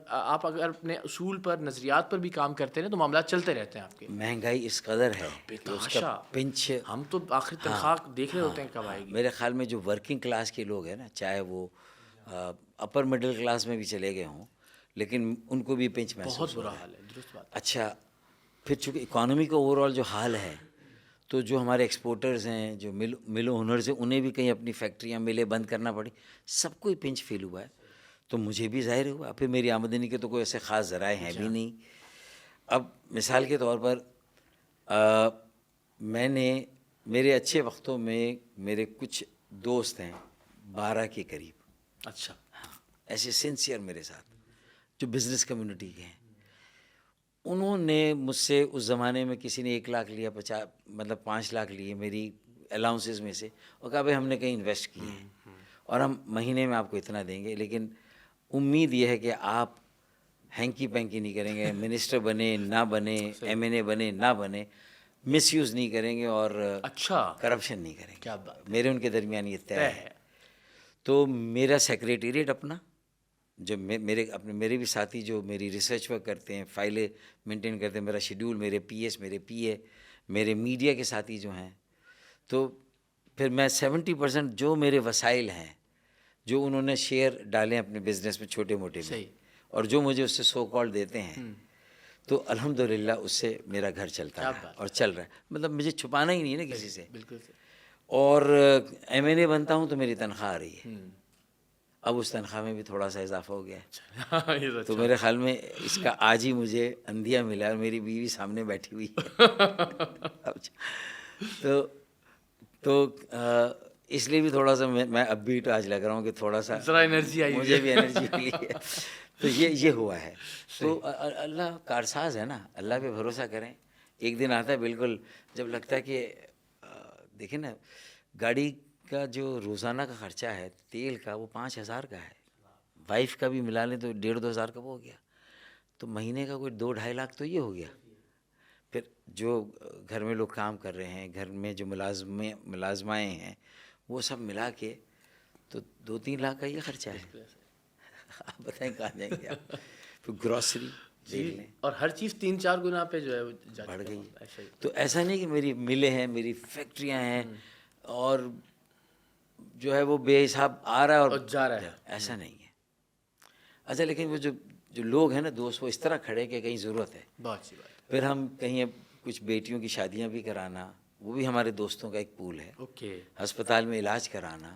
آپ اگر اپنے اصول پر, نظریات پر بھی کام کرتے ہیں تو معاملات چلتے رہتے ہیں آپ کے. مہنگائی اس قدر ہے کہ اس کا پنچ, ہم تو آخری تنخواہ دیکھ رہے ہوتے ہیں کب آئے گی. میرے خیال میں جو ورکنگ کلاس کے لوگ ہیں نا, چاہے وہ اپر مڈل کلاس میں بھی چلے گئے ہوں, لیکن ان کو بھی پنچ محسوس ہو رہا ہے. برا حال ہے, درست بات. اچھا پھر چونکہ اکانومی کا اوور آل جو حال ہے, تو جو ہمارے ایکسپورٹرز ہیں, جو ملو ہنرز ہیں, انہیں بھی کہیں اپنی فیکٹریاں ملیں بند کرنا پڑی, سب کو ہی پنچ فیل ہوا ہے. تو مجھے بھی ظاہر ہوا. پھر میری آمدنی کے تو کوئی ایسے خاص ذرائع ہیں بھی نہیں. اب مثال کے طور پر میں نے میرے اچھے وقتوں میں میرے کچھ دوست ہیں 12 کے قریب, اچھا ہاں ایسے سنسیئر میرے ساتھ, جو بزنس کمیونٹی کے ہیں. انہوں نے مجھ سے اس زمانے میں کسی نے 1 لاکھ لیا, 5 لاکھ لیے میری الاؤنسز میں سے, اور کہا بھائی ہم نے کہیں انویسٹ کیے ہیں اور ہم مہینے میں آپ کو اتنا دیں گے, لیکن امید یہ ہے کہ آپ ہینکی پینکی نہیں کریں گے, منسٹر بنے نہ بنے, ایم این اے بنے نہ بنے, مس یوز نہیں کریں گے, اور اچھا کرپشن نہیں کریں گے. کیا بات میرے ان کے درمیان یہ طے ہے. ہے. تو میرا سیکریٹریٹ اپنا جو میرے بھی ساتھی جو میری ریسرچ ورک کرتے ہیں، فائلیں مینٹین کرتے ہیں، میرا شیڈیول، میرے پی ایس، میرے پی اے، میرے میڈیا کے ساتھی جو ہیں، تو پھر میں 70% جو میرے وسائل ہیں جو انہوں نے شیئر ڈالے ہیں اپنے بزنس میں چھوٹے موٹے میں، اور جو مجھے اس سے سو کال دیتے ہیں، تو الحمدللہ اس سے میرا گھر چلتا ہے اور چل رہا ہے. مطلب مجھے چھپانا ہی نہیں ہے نا کسی سے. بالکل. اور ایم این اے بنتا ہوں تو میری تنخواہ آ رہی ہے. اب اس تنخواہ میں بھی تھوڑا سا اضافہ ہو گیا ہے، تو میرے خیال میں اس کا آج ہی مجھے اندھیا ملا اور میری بیوی سامنے بیٹھی ہوئی ہے. تو اس لیے بھی تھوڑا سا میں اب بھی آج لگ رہا ہوں کہ تھوڑا سا ذرا انرجی آئی، مجھے بھی انرجی ملی ہے. تو یہ ہوا ہے. تو اللہ کارساز ہے نا، اللہ پہ بھروسہ کریں. ایک دن آتا ہے بالکل جب لگتا ہے کہ دیکھیں نا، گاڑی کا جو روزانہ کا خرچہ ہے تیل کا وہ 5,000 کا ہے، وائف کا بھی ملا لیں تو 1,500-2,000 کا وہ ہو گیا. تو مہینے کا کوئی 2-2.5 لاکھ تو یہ ہو گیا. پھر جو گھر میں لوگ کام کر رہے ہیں، گھر میں جو ملازمائیں ہیں، وہ سب ملا کے تو 2-3 لاکھ کا یہ خرچہ ہے. آپ بتائیں کہاں جائیں گے آپ. پھر گروسری دیکھ لیں، اور ہر چیز 3-4 گنا پہ جو ہے وہ بڑھ گئی. تو ایسا نہیں کہ میری ملیں ہیں، میری فیکٹریاں ہیں اور جو ہے وہ بے حساب آ رہا ہے اور جا رہا ہے، ایسا نہیں ہے. اچھا، لیکن وہ جو لوگ ہیں نا دوست، وہ اس طرح کھڑے کہ کہیں ضرورت ہے. بہت سی بات. پھر ہم کہیں کچھ بیٹیوں کی شادیاں بھی کرانا، وہ بھی ہمارے دوستوں کا ایک پول ہے. اوکے. ہسپتال میں علاج کرانا،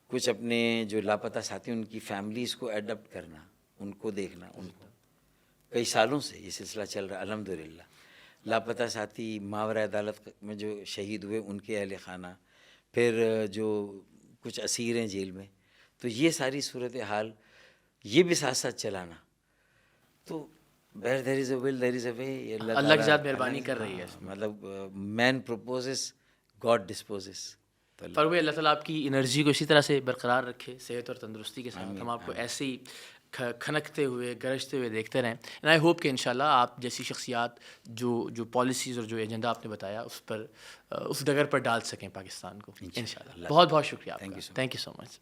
کچھ اپنے جو لاپتہ ساتھی ان کی فیملیز کو ایڈپٹ کرنا، ان کو دیکھنا. ان کو کئی سالوں سے یہ سلسلہ چل رہا ہے الحمدللہ. لاپتہ ساتھی ماورا عدالت میں جو شہید ہوئے ان کے اہل خانہ، پھر جو کچھ اسیر ہیں جیل میں، تو یہ ساری صورتحال یہ بھی ساتھ ساتھ چلانا. تو where there is a will there is a way. اللہ کی ذات مہربانی کر رہی ہے. مطلب مین پروپوزز گاڈ ڈسپوزز. پر وہ اللہ تعالیٰ آپ کی انرجی کو اسی طرح سے برقرار رکھے، صحت اور تندرستی کے ساتھ. ہم آپ کو ایسے ہی کھنکتے ہوئے گرجتے ہوئے دیکھتے رہیں. اینڈ آئی ہوپ کہ انشاءاللہ آپ جیسی شخصیات جو پالیسیز اور جو ایجنڈا آپ نے بتایا اس ڈگر پر ڈال سکیں پاکستان کو انشاءاللہ. بہت بہت شکریہ آپ کا. Thank you so much.